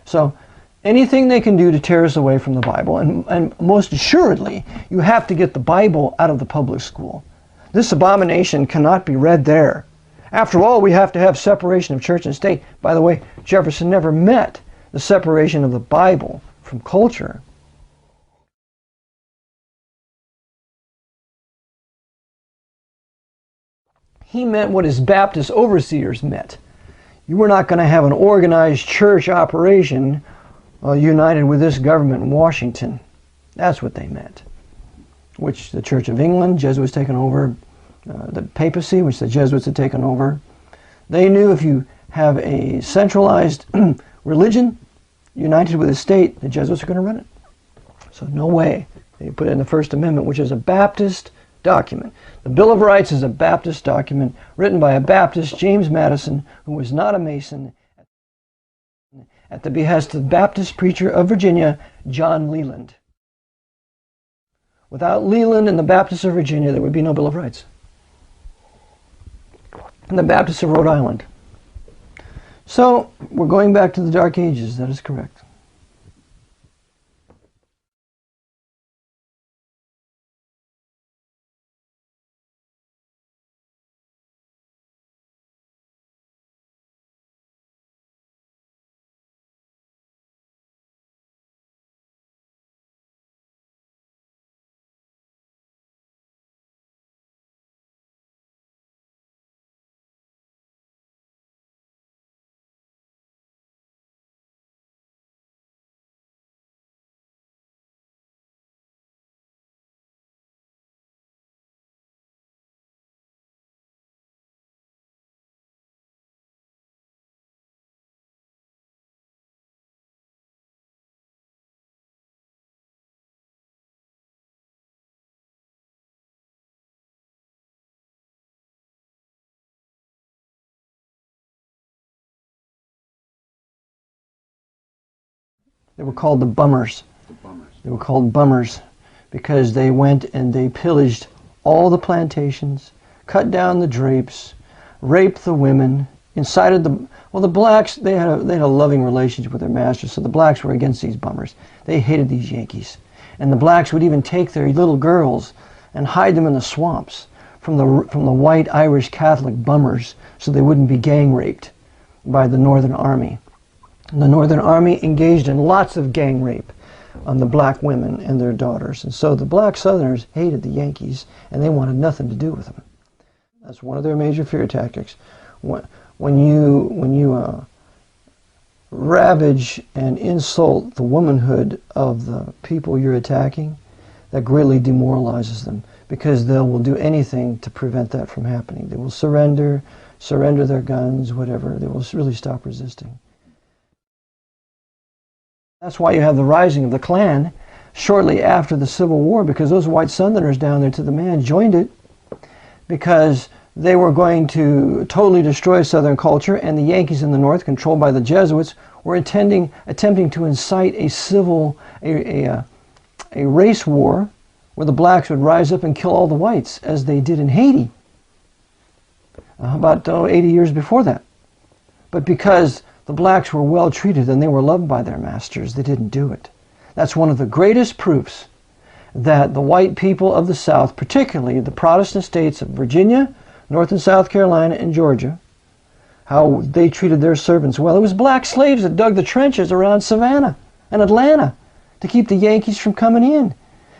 So anything they can do to tear us away from the Bible, and most assuredly, you have to get the Bible out of the public school. This abomination cannot be read there. After all, we have to have separation of church and state. By the way, Jefferson never met the separation of the Bible from culture. He meant what his Baptist overseers meant. You were not going to have an organized church operation united with this government in Washington. That's what they meant. Which the Church of England, Jesuits taken over, the papacy, which the Jesuits had taken over. They knew if you have a centralized religion united with a state, the Jesuits are going to run it. So no way. They put it in the First Amendment, which is a Baptist document. The Bill of Rights is a Baptist document written by a Baptist, James Madison, who was not a Mason, at the behest of the Baptist preacher of Virginia, John Leland. Without Leland and the Baptists of Virginia, there would be no Bill of Rights. And the Baptists of Rhode Island. So, we're going back to the Dark Ages, that is correct. They were called the bummers. They were called bummers because they went and they pillaged all the plantations, cut down the drapes, raped the women, incited the blacks, they had a loving relationship with their masters, so the blacks were against these bummers. They hated these Yankees. And the blacks would even take their little girls and hide them in the swamps from the white Irish Catholic bummers so they wouldn't be gang raped by the Northern Army. And the Northern Army engaged in lots of gang rape on the black women and their daughters. And so the black Southerners hated the Yankees, and they wanted nothing to do with them. That's one of their major fear tactics. When you ravage and insult the womanhood of the people you're attacking, that greatly demoralizes them, because they will do anything to prevent that from happening. They will surrender their guns, whatever. They will really stop resisting. That's why you have the rising of the Klan shortly after the Civil War, because those white Southerners down there to the man joined it, because they were going to totally destroy Southern culture, and the Yankees in the North, controlled by the Jesuits, were attempting to incite a race war where the blacks would rise up and kill all the whites, as they did in Haiti about 80 years before that. But because the blacks were well treated and they were loved by their masters, they didn't do it. That's one of the greatest proofs that the white people of the South, particularly the Protestant states of Virginia, North and South Carolina, and Georgia, how they treated their servants well. It was black slaves that dug the trenches around Savannah and Atlanta to keep the Yankees from coming in.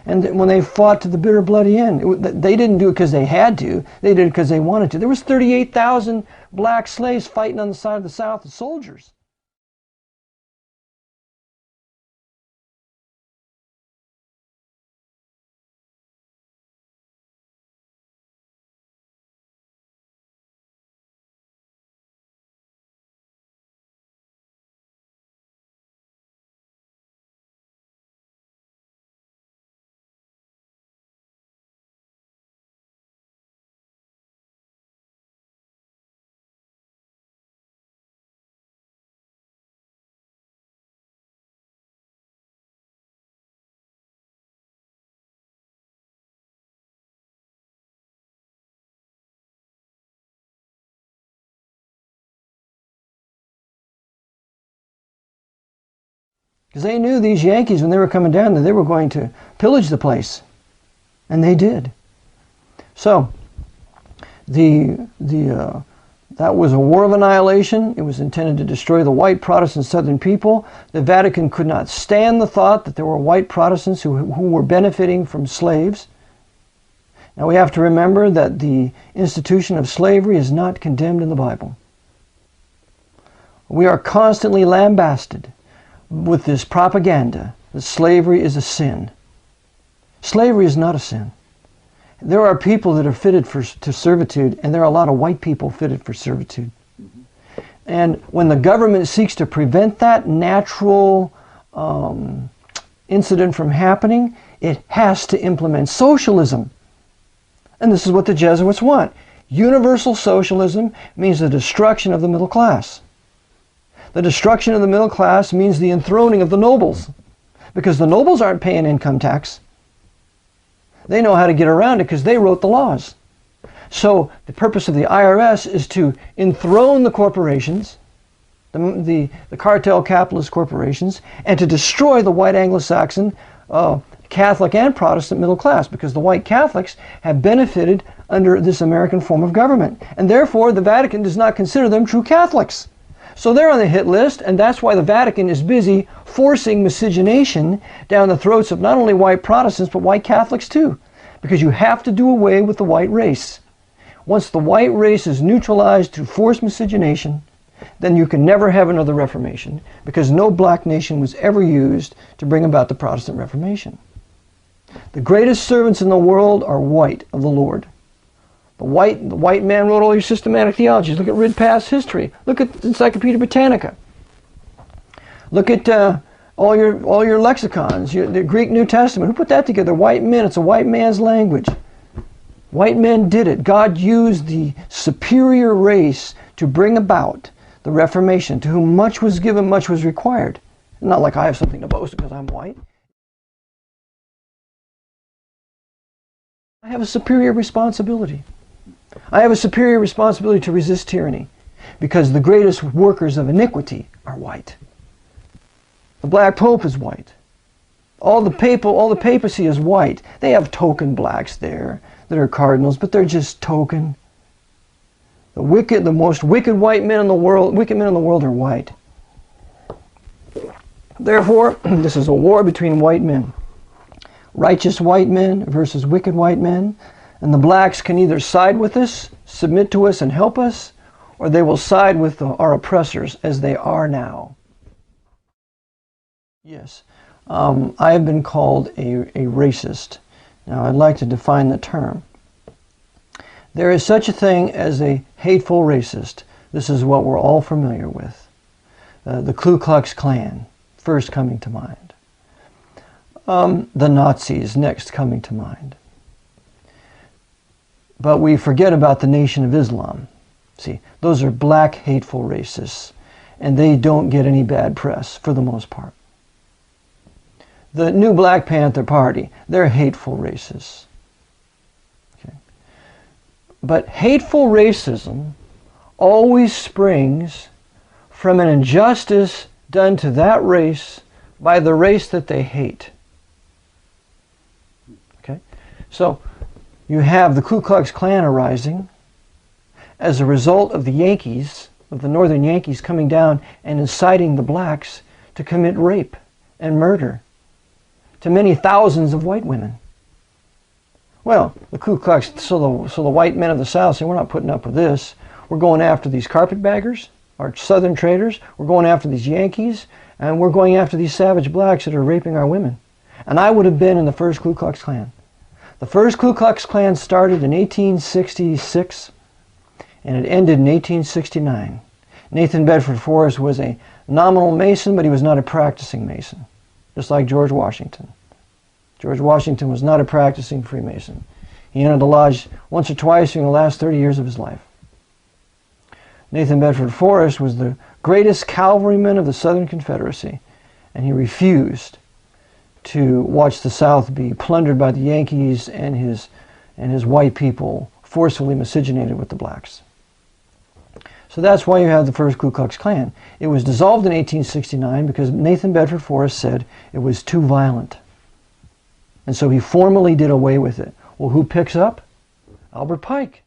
And when they fought to the bitter, bloody end, they didn't do it because they had to. They did it because they wanted to. There was 38,000 black slaves fighting on the side of the South as soldiers. Because they knew these Yankees, when they were coming down, that they were going to pillage the place. And they did. So, that was a war of annihilation. It was intended to destroy the white Protestant Southern people. The Vatican could not stand the thought that there were white Protestants who were benefiting from slaves. Now we have to remember that the institution of slavery is not condemned in the Bible. We are constantly lambasted with this propaganda that slavery is a sin. Slavery is not a sin. There are people that are fitted to servitude, and there are a lot of white people fitted for servitude. And when the government seeks to prevent that natural incident from happening, it has to implement socialism. And this is what the Jesuits want. Universal socialism means the destruction of the middle class. The destruction of the middle class means the enthroning of the nobles, because the nobles aren't paying income tax. They know how to get around it because they wrote the laws. So the purpose of the IRS is to enthrone the corporations, the cartel capitalist corporations, and to destroy the white Anglo-Saxon Catholic and Protestant middle class, because the white Catholics have benefited under this American form of government. And therefore the Vatican does not consider them true Catholics. So they're on the hit list, and that's why the Vatican is busy forcing miscegenation down the throats of not only white Protestants, but white Catholics too. Because you have to do away with the white race. Once the white race is neutralized to force miscegenation, then you can never have another Reformation, because no black nation was ever used to bring about the Protestant Reformation. The greatest servants in the world are white of the Lord. The white man wrote all your systematic theologies. Look at Ridpath's history. Look at Encyclopedia Britannica. Look at all your lexicons, the Greek New Testament. Who put that together? White men. It's a white man's language. White men did it. God used the superior race to bring about the Reformation, to whom much was given, much was required. Not like I have something to boast because I'm white. I have a superior responsibility. I have a superior responsibility to resist tyranny, because the greatest workers of iniquity are white. The Black Pope is white. All the papacy is white. They have token blacks there that are cardinals, but they're just token. The most wicked men in the world are white. Therefore, this is a war between white men. Righteous white men versus wicked white men. And the blacks can either side with us, submit to us, and help us, or they will side with our oppressors, as they are now. Yes, I have been called a racist. Now, I'd like to define the term. There is such a thing as a hateful racist. This is what we're all familiar with. The Ku Klux Klan, first coming to mind. The Nazis, next coming to mind. but we forget about the Nation of Islam. See, those are black, hateful racists, and they don't get any bad press for the most part. The new Black Panther Party, they're hateful racists. Okay. But hateful racism always springs from an injustice done to that race by the race that they hate. Okay? So you have the Ku Klux Klan arising as a result of the Yankees, of the Northern Yankees coming down and inciting the blacks to commit rape and murder to many thousands of white women. Well, the Ku Klux, so the white men of the South say, we're not putting up with this. We're going after these carpetbaggers, our Southern traders. We're going after these Yankees, and we're going after these savage blacks that are raping our women. And I would have been in the first Ku Klux Klan. The first Ku Klux Klan started in 1866, and it ended in 1869. Nathan Bedford Forrest was a nominal Mason, but he was not a practicing Mason, just like George Washington. George Washington was not a practicing Freemason. He entered the lodge once or twice during the last 30 years of his life. Nathan Bedford Forrest was the greatest cavalryman of the Southern Confederacy, and he refused to watch the South be plundered by the Yankees and his white people forcefully miscegenated with the blacks. So that's why you have the first Ku Klux Klan. It was dissolved in 1869 because Nathan Bedford Forrest said it was too violent. And so he formally did away with it. Well, who picks up? Albert Pike.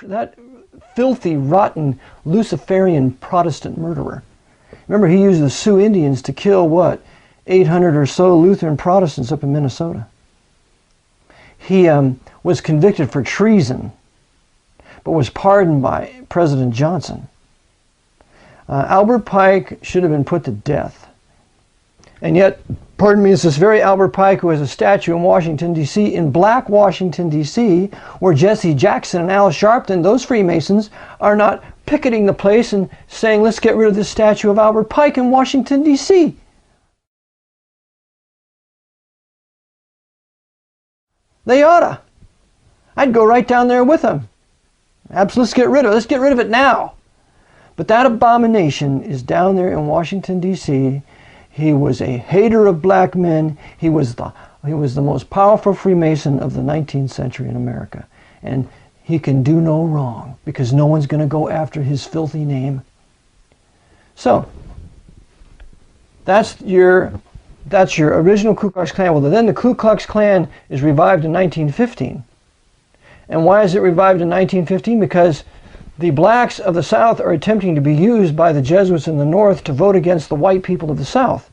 That filthy, rotten, Luciferian Protestant murderer. Remember, he used the Sioux Indians to kill, what, 800 or so Lutheran Protestants up in Minnesota. He was convicted for treason, but was pardoned by President Johnson. Albert Pike should have been put to death. And yet, pardon me, it's this very Albert Pike who has a statue in Washington, D.C., in black Washington, D.C., where Jesse Jackson and Al Sharpton, those Freemasons, are not picketing the place and saying, let's get rid of this statue of Albert Pike in Washington, D.C. They oughta. I'd go right down there with them. Absolutely, let's get rid of it. Let's get rid of it now. But that abomination is down there in Washington, D.C., He was a hater of black men. He was the most powerful Freemason of the 19th century in America. And he can do no wrong because no one's going to go after his filthy name. So, that's your original Ku Klux Klan. Well, then the Ku Klux Klan is revived in 1915. And why is it revived in 1915? Because the blacks of the South are attempting to be used by the Jesuits in the North to vote against the white people of the South.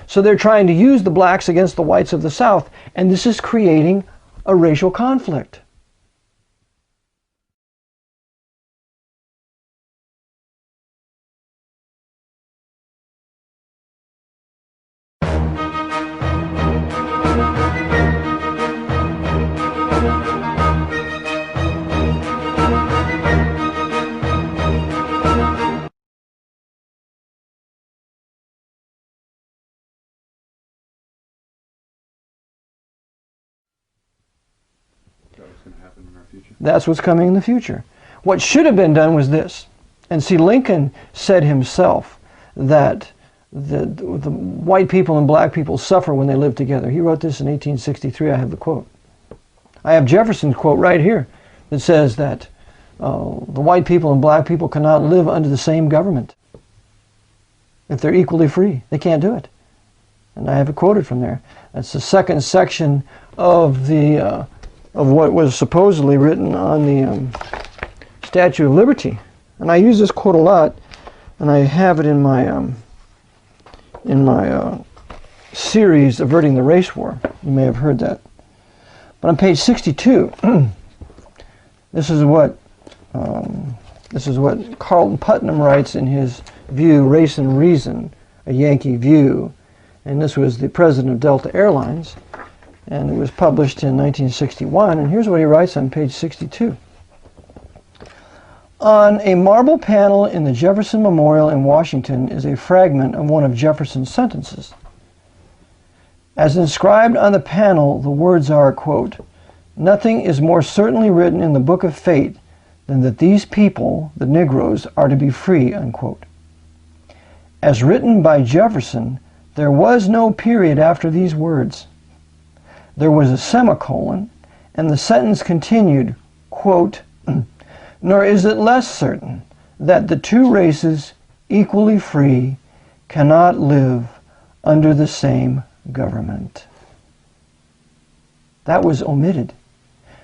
So they're trying to use the blacks against the whites of the South, and this is creating a racial conflict. What's going to happen in our future? That's what's coming in the future. What should have been done was this. And see, Lincoln said himself that the white people and black people suffer when they live together. He wrote this in 1863. I have the quote. I have Jefferson's quote right here that says that the white people and black people cannot live under the same government if they're equally free. They can't do it. And I have it quoted from there. That's the second section of the of what was supposedly written on the Statue of Liberty. And I use this quote a lot, and I have it in my series, Averting the Race War. You may have heard that. But on page 62, this is what Carlton Putnam writes in his view, Race and Reason, a Yankee View. And this was the president of Delta Airlines. and it was published in 1961, and here's what he writes on page 62. On a marble panel in the Jefferson Memorial in Washington is a fragment of one of Jefferson's sentences. As inscribed on the panel, the words are, quote, "Nothing is more certainly written in the book of fate than that these people, the Negroes, are to be free," unquote. As written by Jefferson, there was no period after these words. There was a semicolon, and the sentence continued, quote, "Nor is it less certain that the two races, equally free, cannot live under the same government." That was omitted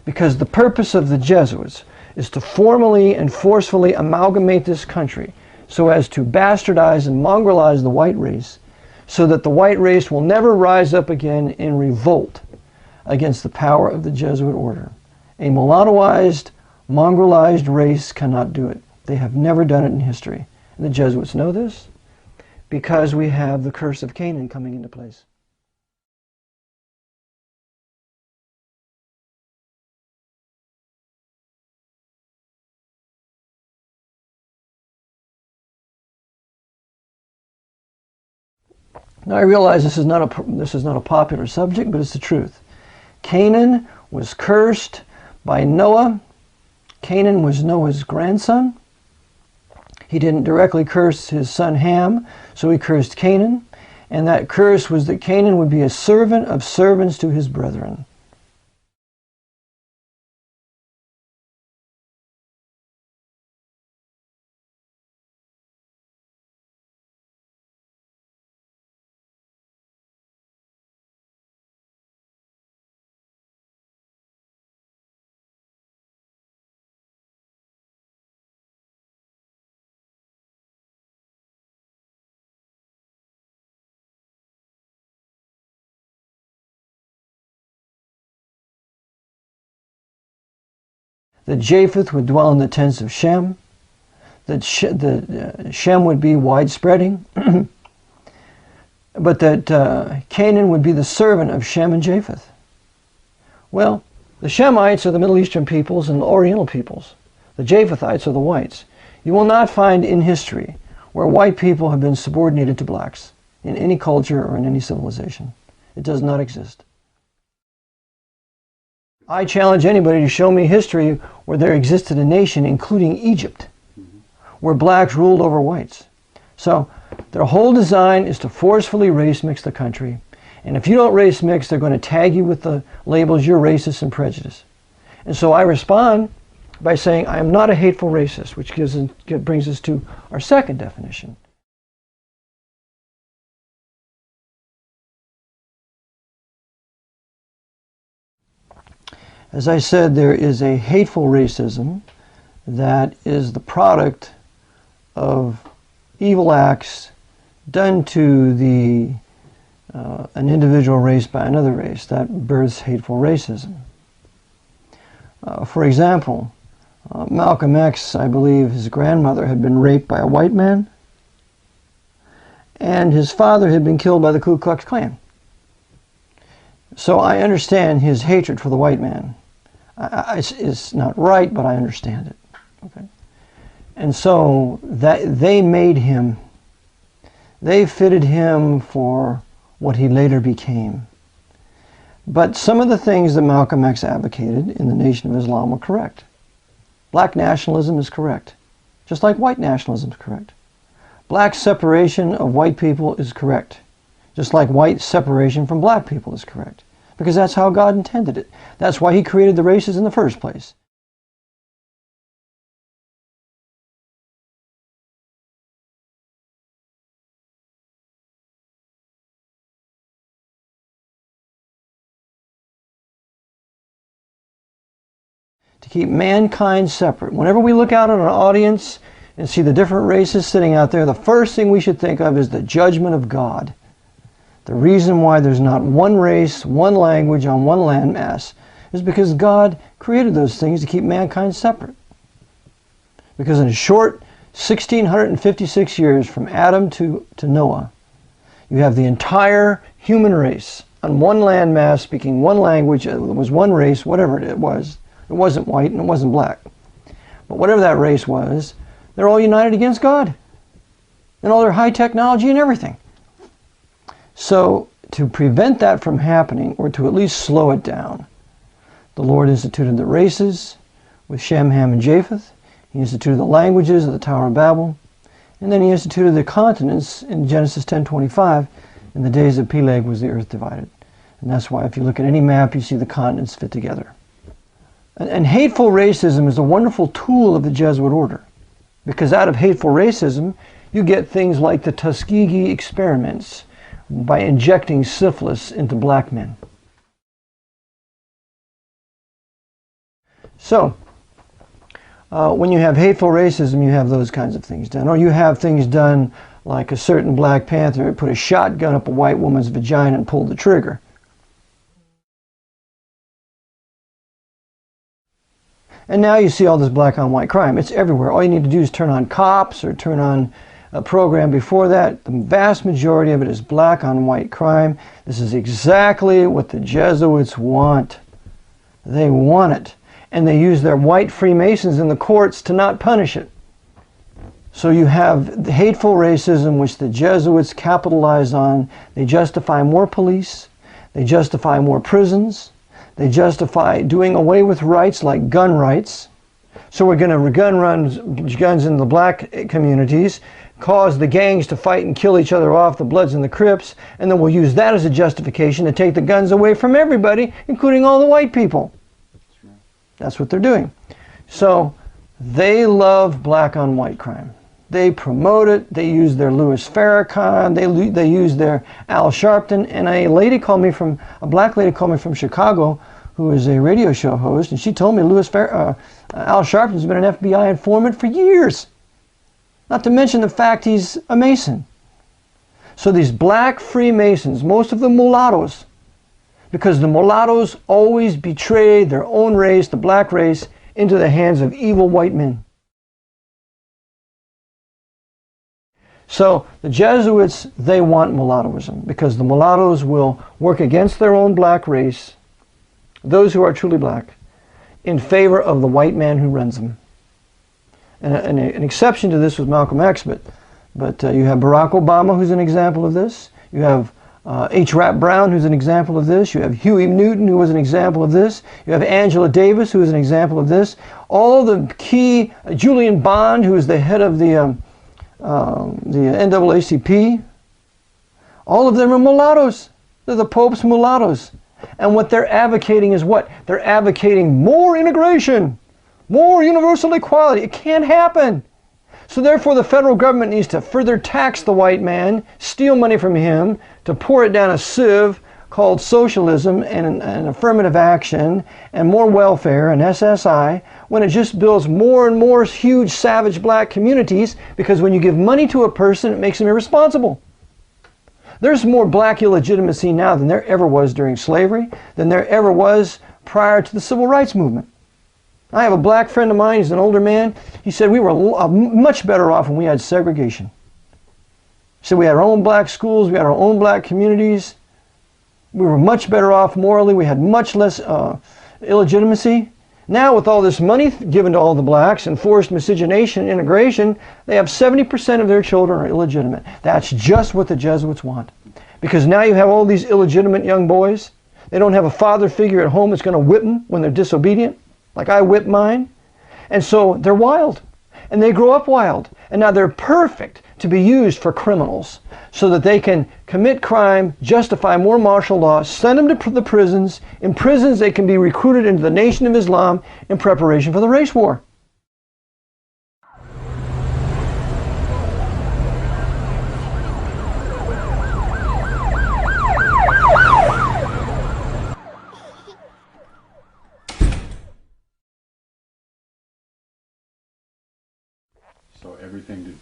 because the purpose of the Jesuits is to formally and forcefully amalgamate this country so as to bastardize and mongrelize the white race so that the white race will never rise up again in revolt against the power of the Jesuit order. A mulattoized, mongrelized race cannot do it. They have never done it in history. And the Jesuits know this because we have the curse of Canaan coming into place. Now I realize this is not a popular subject, but it's the truth. Canaan was cursed by Noah. Canaan was Noah's grandson. He didn't directly curse his son Ham, so he cursed Canaan. And that curse was that Canaan would be a servant of servants to his brethren. That Japheth would dwell in the tents of Shem, that Shem would be widespreading, but that Canaan would be the servant of Shem and Japheth. Well, the Shemites are the Middle Eastern peoples and the Oriental peoples. The Japhethites are the whites. You will not find in history where white people have been subordinated to blacks in any culture or in any civilization. It does not exist. I challenge anybody to show me history where there existed a nation, including Egypt, where blacks ruled over whites. So their whole design is to forcefully race mix the country. And if you don't race mix, they're going to tag you with the labels, you're racist and prejudiced. And so I respond by saying I am not a hateful racist, which brings us to our second definition. As I said, there is a hateful racism that is the product of evil acts done to an individual race by another race. That births hateful racism. For example, Malcolm X, I believe his grandmother had been raped by a white man, and his father had been killed by the Ku Klux Klan. So I understand his hatred for the white man. It's not right, but I understand it. Okay? And so that they made him, they fitted him for what he later became. But some of the things that Malcolm X advocated in the Nation of Islam were correct. Black nationalism is correct, just like white nationalism is correct. Black separation of white people is correct, just like white separation from black people is correct. Because that's how God intended it. That's why he created the races in the first place. To keep mankind separate. Whenever we look out at an audience and see the different races sitting out there, the first thing we should think of is the judgment of God. The reason why there's not one race, one language on one landmass is because God created those things to keep mankind separate. Because in a short 1,656 years from Adam to Noah, you have the entire human race on one landmass, speaking one language. It was one race, whatever it was. It wasn't white and it wasn't black. But whatever that race was, they're all united against God and all their high technology and everything. So to prevent that from happening, or to at least slow it down, the Lord instituted the races with Shem, Ham, and Japheth. He instituted the languages of the Tower of Babel. And then he instituted the continents in Genesis 10:25. In the days of Peleg was the earth divided. And that's why if you look at any map, you see the continents fit together. And hateful racism is a wonderful tool of the Jesuit order. Because out of hateful racism, you get things like the Tuskegee experiments by injecting syphilis into black men. So, when you have hateful racism, you have those kinds of things done. Or you have things done like a certain Black Panther put a shotgun up a white woman's vagina and pulled the trigger. And now you see all this black on white crime. It's everywhere. All you need to do is turn on Cops or turn on a program before that. The vast majority of it is black on white crime. This is exactly what the Jesuits want. They want it. And they use their white Freemasons in the courts to not punish it. So you have the hateful racism, which the Jesuits capitalize on. They justify more police. They justify more prisons. They justify doing away with rights like gun rights. So we're going to run guns in the black communities, cause the gangs to fight and kill each other off, the Bloods and the Crips, and then we'll use that as a justification to take the guns away from everybody, including all the white people. That's what they're doing. So they love black on white crime. They promote it. They use their Louis Farrakhan. They use their Al Sharpton. And a black lady called me from Chicago, who is a radio show host, and she told me Al Sharpton's been an FBI informant for years. Not to mention the fact he's a Mason. So these black Freemasons, most of them mulattoes, because the mulattoes always betray their own race, the black race, into the hands of evil white men. So the Jesuits, they want mulattoism because the mulattoes will work against their own black race, those who are truly black, in favor of the white man who runs them. And an exception to this was Malcolm X, but you have Barack Obama, who's an example of this. You have H. Rap Brown, who's an example of this. You have Huey Newton, who was an example of this. You have Angela Davis, who is an example of this. All the key, Julian Bond, who is the head of the NAACP, all of them are mulattoes. They're the Pope's mulattoes. And what they're advocating is what? They're advocating more integration, more universal equality. It can't happen. So therefore the federal government needs to further tax the white man, steal money from him, to pour it down a sieve called socialism and affirmative action and more welfare and SSI, when it just builds more and more huge savage black communities, because when you give money to a person, it makes them irresponsible. There's more black illegitimacy now than there ever was during slavery, than there ever was prior to the civil rights movement. I have a black friend of mine, he's an older man. He said we were much better off when we had segregation. He said we had our own black schools, we had our own black communities. We were much better off morally, we had much less illegitimacy. Now with all this money given to all the blacks and forced miscegenation and integration, they have 70% of their children are illegitimate. That's just what the Jesuits want. Because now you have all these illegitimate young boys. They don't have a father figure at home that's going to whip them when they're disobedient, like I whipped mine. And so they're wild. And they grow up wild. And now they're perfect to be used for criminals so that they can commit crime, justify more martial law, send them to the prisons. In prisons they can be recruited into the Nation of Islam in preparation for the race war. So everything to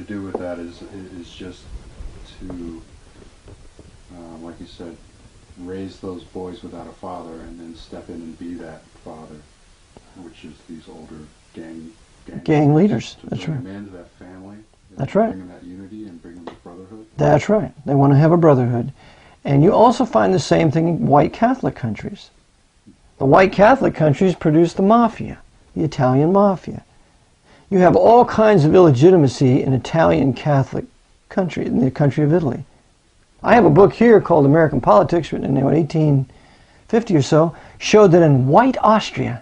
do with that is just to, like you said, raise those boys without a father, and then step in and be that father, which is these older gang leaders. To That's bring right. them into that family. That's right. Bring them that unity and bring them to brotherhood. That's right. They want to have a brotherhood. And you also find the same thing in white Catholic countries. The white Catholic countries produce the mafia, the Italian mafia. You have all kinds of illegitimacy in Italian Catholic country, in the country of Italy. I have a book here called American Politics, written in 1850 or so, showed that in white Austria,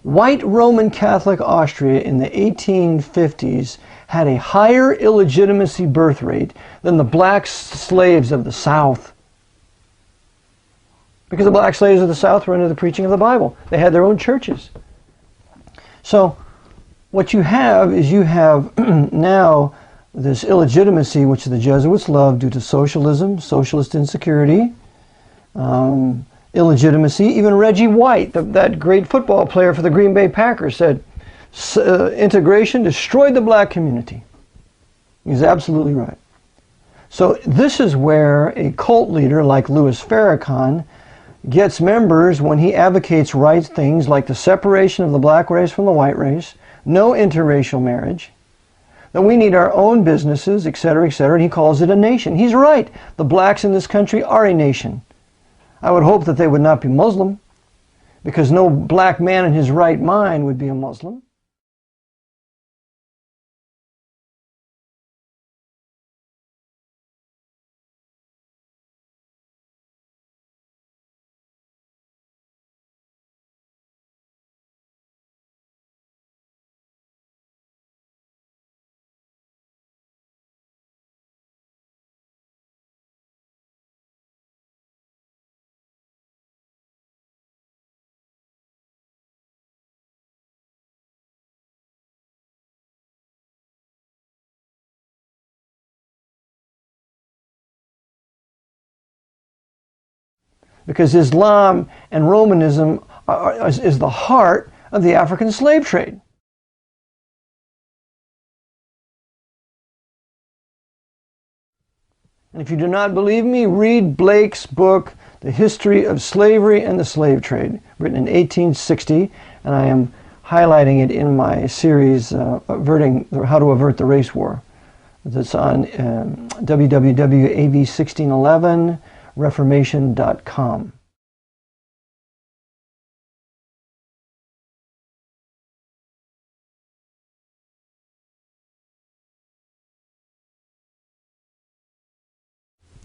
white Roman Catholic Austria in the 1850s had a higher illegitimacy birth rate than the black slaves of the South. Because the black slaves of the South were under the preaching of the Bible. They had their own churches. So what you have is you have now this illegitimacy which the Jesuits loved due to socialism, socialist insecurity, illegitimacy. Even Reggie White, that great football player for the Green Bay Packers, said integration destroyed the black community. He's absolutely right. So this is where a cult leader like Louis Farrakhan gets members when he advocates right things like the separation of the black race from the white race, no interracial marriage, that we need our own businesses, etc., etc., and he calls it a nation. He's right. The blacks in this country are a nation. I would hope that they would not be Muslim, because no black man in his right mind would be a Muslim. Because Islam and Romanism is the heart of the African slave trade. And if you do not believe me, read Blake's book, The History of Slavery and the Slave Trade, written in 1860, and I am highlighting it in my series, How to Avert the Race War. That's on www.av1611. Reformation.com.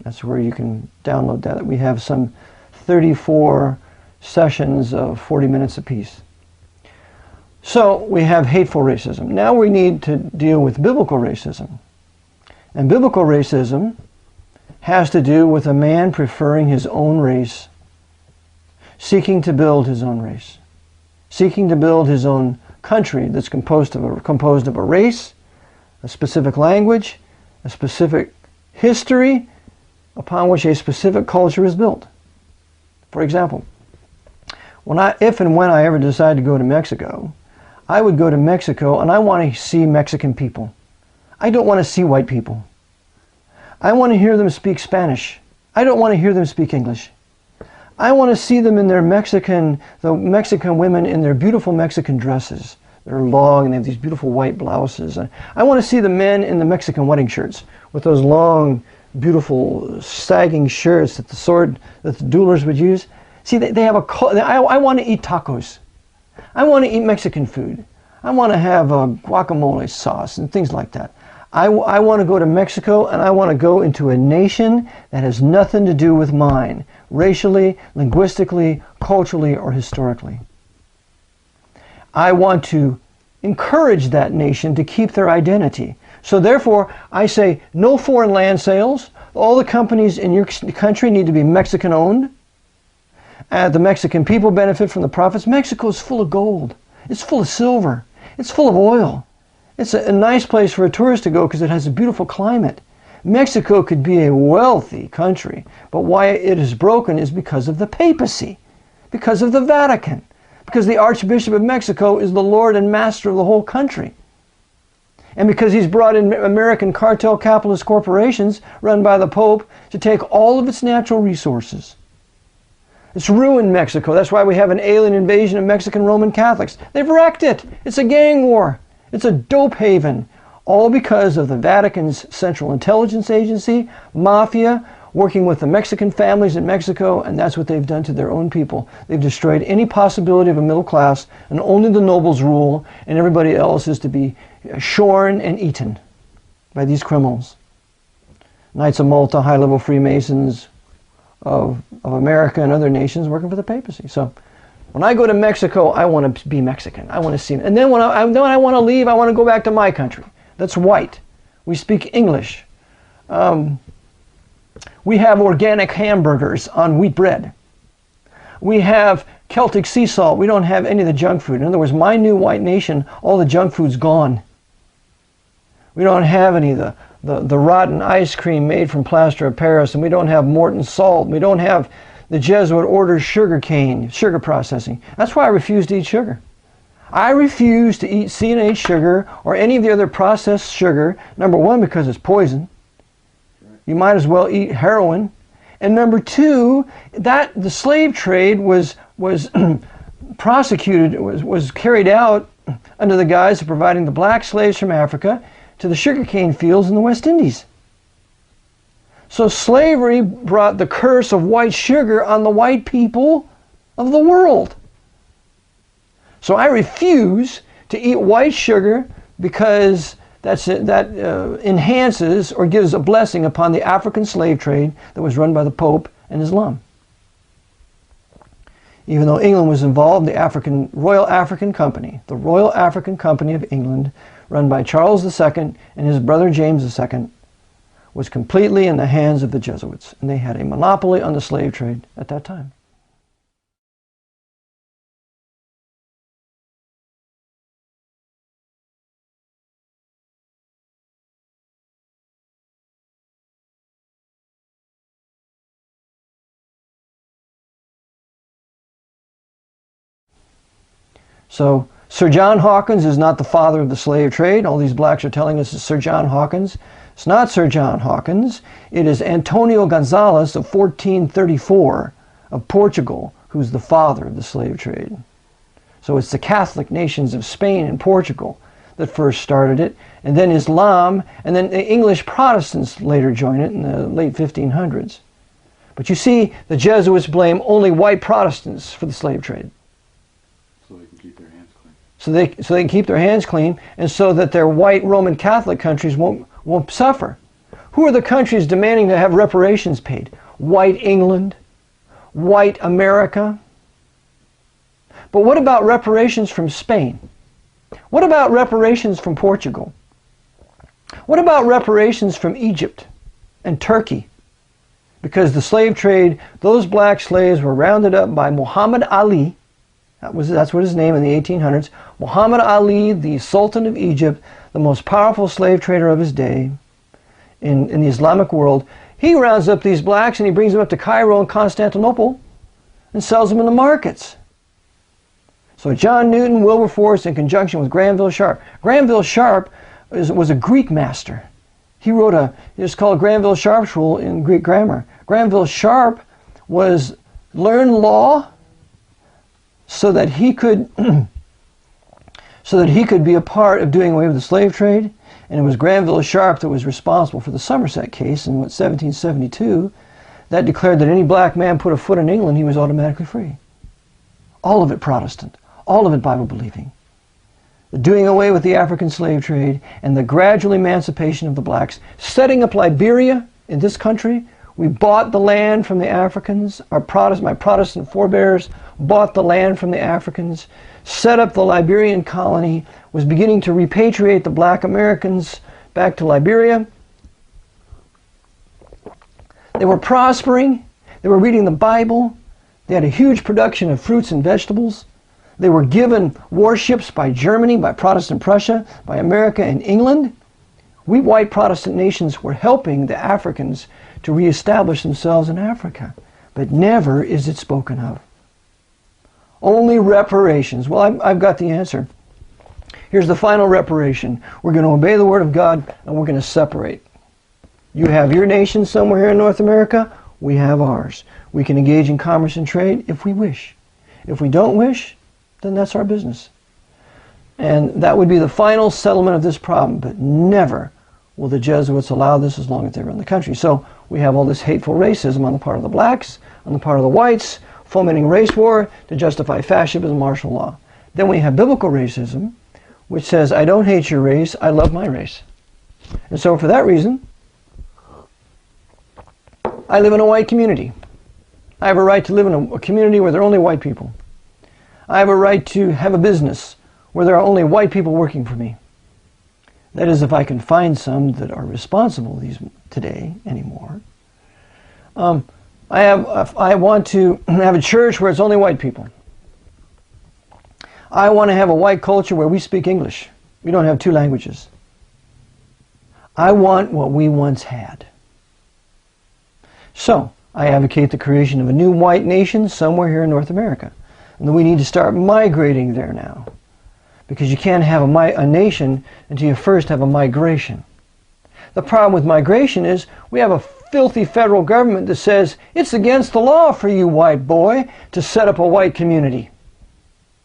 That's where you can download that. We have some 34 sessions of 40 minutes apiece. So we have hateful racism. Now we need to deal with biblical racism. And biblical racism has to do with a man preferring his own race, seeking to build his own race, seeking to build his own country that's composed of a race, a specific language, a specific history upon which a specific culture is built. For example, if and when I ever decide to go to Mexico, I would go to Mexico and I want to see Mexican people. I don't want to see white people. I want to hear them speak Spanish. I don't want to hear them speak English. I want to see them in the Mexican women in their beautiful Mexican dresses. They're long and they have these beautiful white blouses. I want to see the men in the Mexican wedding shirts with those long, beautiful, sagging shirts that the duelers would use. See, they have I want to eat tacos. I want to eat Mexican food. I want to have a guacamole sauce and things like that. I want to go to Mexico, and I want to go into a nation that has nothing to do with mine, racially, linguistically, culturally, or historically. I want to encourage that nation to keep their identity. So therefore, I say no foreign land sales. All the companies in your country need to be Mexican-owned. The Mexican people benefit from the profits. Mexico is full of gold. It's full of silver. It's full of oil. It's a nice place for a tourist to go because it has a beautiful climate. Mexico could be a wealthy country, but why it is broken is because of the papacy, because of the Vatican, because the Archbishop of Mexico is the Lord and Master of the whole country. And because he's brought in American cartel capitalist corporations run by the Pope to take all of its natural resources. It's ruined Mexico. That's why we have an alien invasion of Mexican Roman Catholics. They've wrecked it. It's a gang war. It's a dope haven. All because of the Vatican's Central Intelligence Agency, mafia, working with the Mexican families in Mexico, and that's what they've done to their own people. They've destroyed any possibility of a middle class, and only the nobles rule, and everybody else is to be shorn and eaten by these criminals. Knights of Malta, high-level Freemasons of America and other nations working for the papacy. So when I go to Mexico, I want to be Mexican. I want to see them. And then when I want to leave, I want to go back to my country. That's white. We speak English. We have organic hamburgers on wheat bread. We have Celtic sea salt. We don't have any of the junk food. In other words, my new white nation, all the junk food's gone. We don't have any of the rotten ice cream made from plaster of Paris, and we don't have Morton salt. We don't have the Jesuit order sugar processing. That's why I refuse to eat sugar. I refuse to eat C&H sugar or any of the other processed sugar. Number one, because it's poison. You might as well eat heroin. And number two, that the slave trade was prosecuted, was carried out under the guise of providing the black slaves from Africa to the sugarcane fields in the West Indies. So slavery brought the curse of white sugar on the white people of the world. So I refuse to eat white sugar because that enhances or gives a blessing upon the African slave trade that was run by the Pope and Islam. Even though England was involved, the Royal African Company, the Royal African Company of England, run by Charles II and his brother James II, was completely in the hands of the Jesuits, and they had a monopoly on the slave trade at that time. So Sir John Hawkins is not the father of the slave trade. All these blacks are telling us it's Sir John Hawkins. It's not Sir John Hawkins. It is Antonio Gonzalez of 1434 of Portugal who's the father of the slave trade. So it's the Catholic nations of Spain and Portugal that first started it, and then Islam, and then the English Protestants later joined it in the late 1500s. But you see, the Jesuits blame only white Protestants for the slave trade. So they can keep their hands clean. So they can keep their hands clean, and so that their white Roman Catholic countries won't suffer. Who are the countries demanding to have reparations paid? White England, white America. But what about reparations from Spain? What about reparations from Portugal? What about reparations from Egypt and Turkey? Because the slave trade, those black slaves were rounded up by Muhammad Ali. That's what his name in the 1800s. Muhammad Ali, the Sultan of Egypt, the most powerful slave trader of his day in the Islamic world. He rounds up these blacks and he brings them up to Cairo and Constantinople and sells them in the markets. So John Newton, Wilberforce, in conjunction with Granville Sharp. Granville Sharp was a Greek master. He wrote it's called Granville Sharp's Rule in Greek grammar. Granville Sharp learned law so that he could be a part of doing away with the slave trade. And it was Granville Sharp that was responsible for the Somerset case in 1772 that declared that any black man put a foot in England, he was automatically free. All of it Protestant, all of it Bible-believing. The doing away with the African slave trade and the gradual emancipation of the blacks, setting up Liberia in this country. We bought the land from the Africans. My Protestant forebears bought the land from the Africans, set up the Liberian colony, was beginning to repatriate the black Americans back to Liberia. They were prospering. They were reading the Bible. They had a huge production of fruits and vegetables. They were given warships by Germany, by Protestant Prussia, by America and England. We white Protestant nations were helping the Africans to reestablish themselves in Africa. But never is it spoken of. Only reparations. Well, I've got the answer. Here's the final reparation. We're going to obey the Word of God and we're going to separate. You have your nation somewhere here in North America. We have ours. We can engage in commerce and trade if we wish. If we don't wish, then that's our business. And that would be the final settlement of this problem. But never Well, the Jesuits allowed this as long as they run the country. So we have all this hateful racism on the part of the blacks, on the part of the whites, fomenting race war to justify fascism and martial law. Then we have biblical racism, which says, I don't hate your race, I love my race. And so for that reason, I live in a white community. I have a right to live in a community where there are only white people. I have a right to have a business where there are only white people working for me. That is, if I can find some that are responsible today anymore. I want to have a church where it's only white people. I want to have a white culture where we speak English. We don't have two languages. I want what we once had. So, I advocate the creation of a new white nation somewhere here in North America. And that we need to start migrating there now. Because you can't have a nation until you first have a migration. The problem with migration is we have a filthy federal government that says it's against the law for you, white boy, to set up a white community.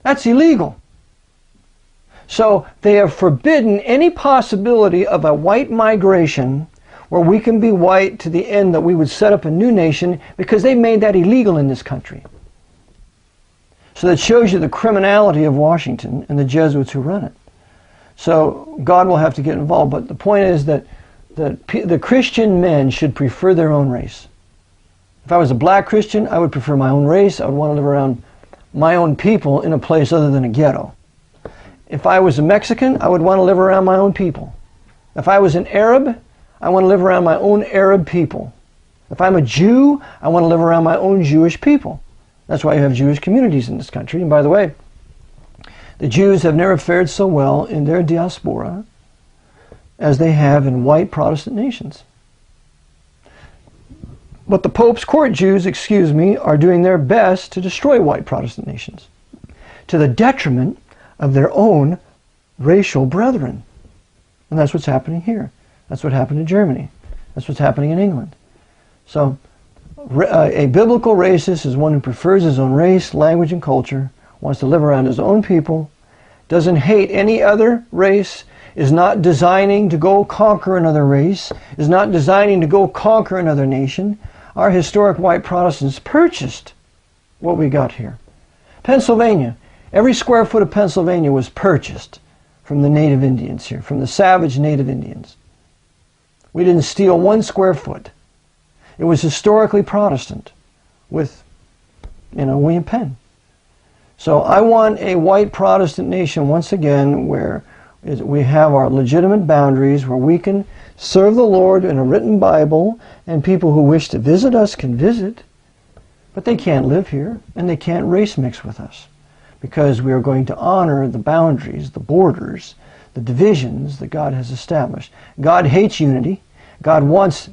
That's illegal. So they have forbidden any possibility of a white migration where we can be white to the end that we would set up a new nation, because they made that illegal in this country. So that shows you the criminality of Washington and the Jesuits who run it. So God will have to get involved. But the point is that the Christian men should prefer their own race. If I was a black Christian, I would prefer my own race. I would want to live around my own people in a place other than a ghetto. If I was a Mexican, I would want to live around my own people. If I was an Arab, I want to live around my own Arab people. If I'm a Jew, I want to live around my own Jewish people. That's why you have Jewish communities in this country. And by the way, the Jews have never fared so well in their diaspora as they have in white Protestant nations. But the Pope's court Jews, are doing their best to destroy white Protestant nations, to the detriment of their own racial brethren. And that's what's happening here. That's what happened in Germany. That's what's happening in England. So a biblical racist is one who prefers his own race, language, and culture, wants to live around his own people, doesn't hate any other race, is not designing to go conquer another race, is not designing to go conquer another nation. Our historic white Protestants purchased what we got here. Pennsylvania, every square foot of Pennsylvania was purchased from the native Indians here, from the savage native Indians. We didn't steal 1 square foot. It was historically Protestant with, William Penn. So I want a white Protestant nation once again where we have our legitimate boundaries, where we can serve the Lord in a written Bible, and people who wish to visit us can visit, but they can't live here, and they can't race mix with us, because we are going to honor the boundaries, the borders, the divisions that God has established. God hates unity. God wants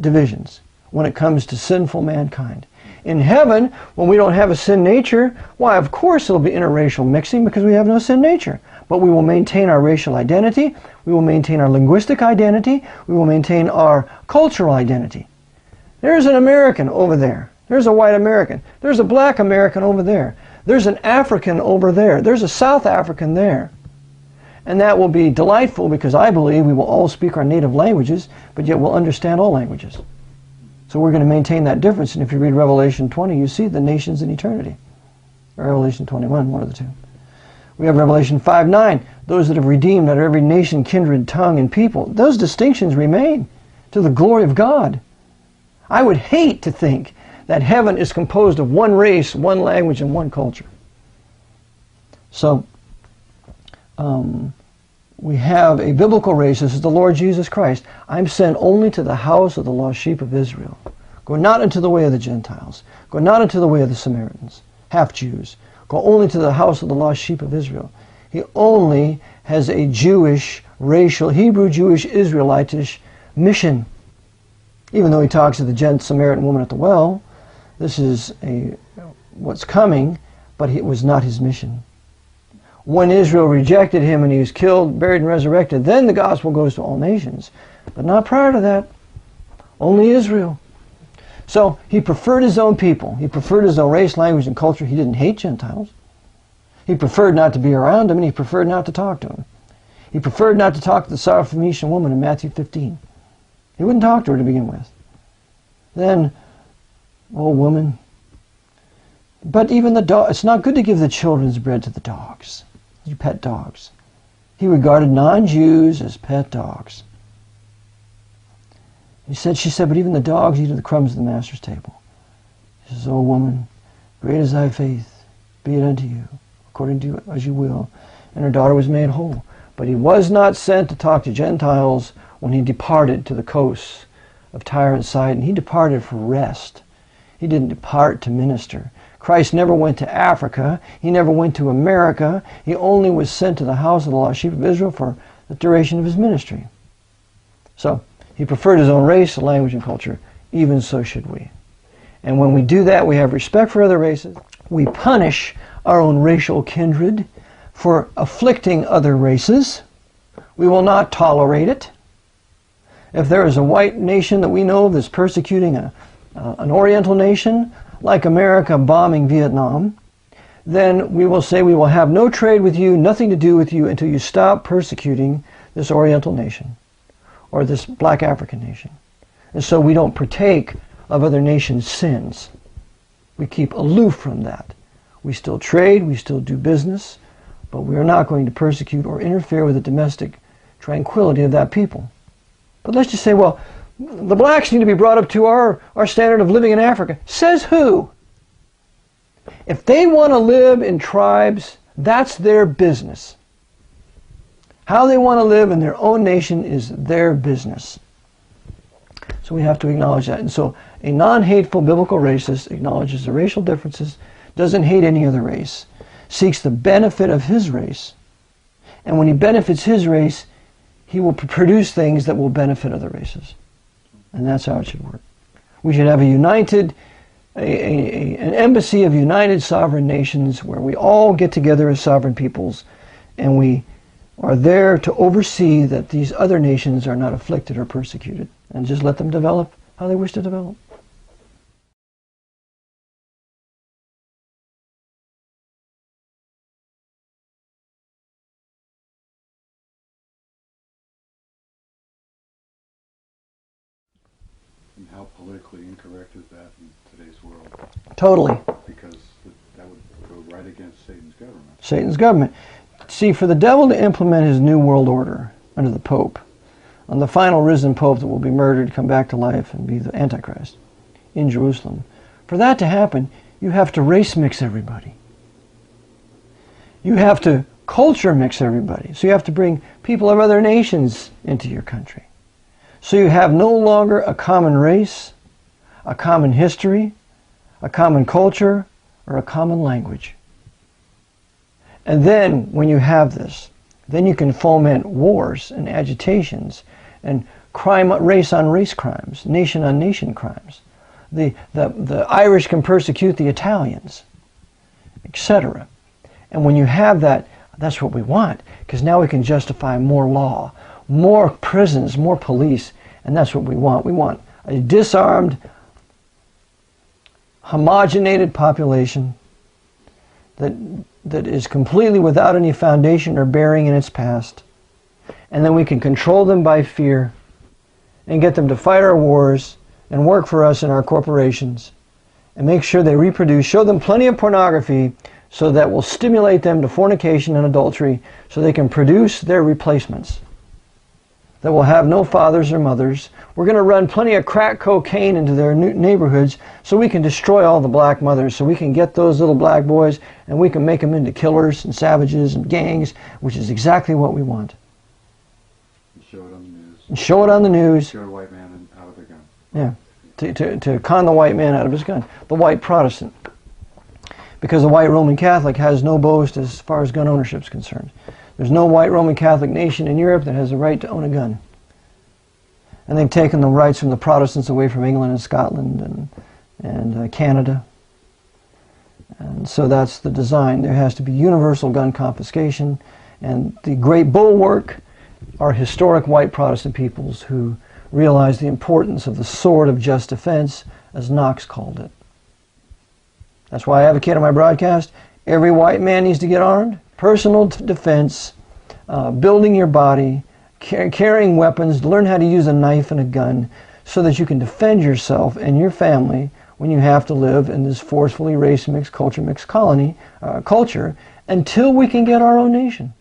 divisions when it comes to sinful mankind. In heaven, when we don't have a sin nature, why, of course there'll be interracial mixing because we have no sin nature. But we will maintain our racial identity, we will maintain our linguistic identity, we will maintain our cultural identity. There's an American over there. There's a white American. There's a black American over there. There's an African over there. There's a South African there. And that will be delightful because I believe we will all speak our native languages, but yet we'll understand all languages. So we're going to maintain that difference. And if you read Revelation 20, you see the nations in eternity. Or Revelation 21, one of the two. We have Revelation 5:9, those that have redeemed out of every nation, kindred, tongue, and people. Those distinctions remain to the glory of God. I would hate to think that heaven is composed of one race, one language, and one culture. So, we have a biblical race. This is the Lord Jesus Christ. I'm sent only to the house of the lost sheep of Israel. Go not into the way of the Gentiles. Go not into the way of the Samaritans, half-Jews. Go only to the house of the lost sheep of Israel. He only has a Jewish, racial, Hebrew, Jewish, Israelitish mission. Even though he talks to the Samaritan woman at the well, this is what's coming, but it was not his mission. When Israel rejected him and he was killed, buried, and resurrected, then the gospel goes to all nations. But not prior to that. Only Israel. So he preferred his own people. He preferred his own race, language, and culture. He didn't hate Gentiles. He preferred not to be around them, and he preferred not to talk to them. He preferred not to talk to the Syrophoenician woman in Matthew 15. He wouldn't talk to her to begin with. Then, oh woman, but even the dog, it's not good to give the children's bread to the dogs, you pet dogs. He regarded non-Jews as pet dogs. She said, but even the dogs eat of the crumbs of the master's table. He says, oh woman, great is thy faith, be it unto you, according to you, as you will. And her daughter was made whole. But he was not sent to talk to Gentiles when he departed to the coasts of Tyre and Sidon. He departed for rest. He didn't depart to minister. Christ never went to Africa. He never went to America. He only was sent to the house of the lost sheep of Israel for the duration of his ministry. So, he preferred his own race, language, and culture. Even so should we. And when we do that, we have respect for other races. We punish our own racial kindred for afflicting other races. We will not tolerate it. If there is a white nation that we know that's persecuting an Oriental nation, like America bombing Vietnam, then we will say we will have no trade with you, nothing to do with you until you stop persecuting this Oriental nation or this black African nation. And so we don't partake of other nations' sins. We keep aloof from that. We still trade, we still do business, but we are not going to persecute or interfere with the domestic tranquility of that people. But let's just say, well, the blacks need to be brought up to our standard of living in Africa. Says who? If they want to live in tribes, that's their business. How they want to live in their own nation is their business. So we have to acknowledge that. And so a non-hateful biblical racist acknowledges the racial differences, doesn't hate any other race, seeks the benefit of his race, and when he benefits his race, he will produce things that will benefit other races. And that's how it should work. We should have a united, an embassy of united sovereign nations where we all get together as sovereign peoples and we are there to oversee that these other nations are not afflicted or persecuted, and just let them develop how they wish to develop. And how politically incorrect is that in today's world? Totally. Because that would go right against Satan's government. Satan's government. See, for the devil to implement his new world order under the Pope, on the final risen Pope that will be murdered, come back to life, and be the Antichrist in Jerusalem, for that to happen, you have to race mix everybody. You have to culture mix everybody. So you have to bring people of other nations into your country. So you have no longer a common race, a common history, a common culture, or a common language. And then, when you have this, then you can foment wars and agitations and crime, race on race crimes, nation on nation crimes. The Irish can persecute the Italians, etc. And when you have that, that's what we want, because now we can justify more law, more prisons, more police, and that's what we want. We want a disarmed, homogenated population that is completely without any foundation or bearing in its past. And then we can control them by fear and get them to fight our wars and work for us in our corporations and make sure they reproduce, show them plenty of pornography so that will stimulate them to fornication and adultery so they can produce their replacements that will have no fathers or mothers. We're going to run plenty of crack cocaine into their neighborhoods so we can destroy all the black mothers, so we can get those little black boys and we can make them into killers and savages and gangs, which is exactly what we want. And show it on the news. And show it on the news. Show a white man out of a gun. Yeah, to con the white man out of his gun. The white Protestant. Because the white Roman Catholic has no boast as far as gun ownership is concerned. There's no white Roman Catholic nation in Europe that has a right to own a gun. And they've taken the rights from the Protestants away from England and Scotland and Canada. And so that's the design. There has to be universal gun confiscation. And the great bulwark are historic white Protestant peoples who realize the importance of the sword of just defense, as Knox called it. That's why I advocate on my broadcast, every white man needs to get armed. Personal defense building your body, carrying weapons, learn how to use a knife and a gun so that you can defend yourself and your family when you have to live in this forcefully race mixed culture culture until we can get our own nation.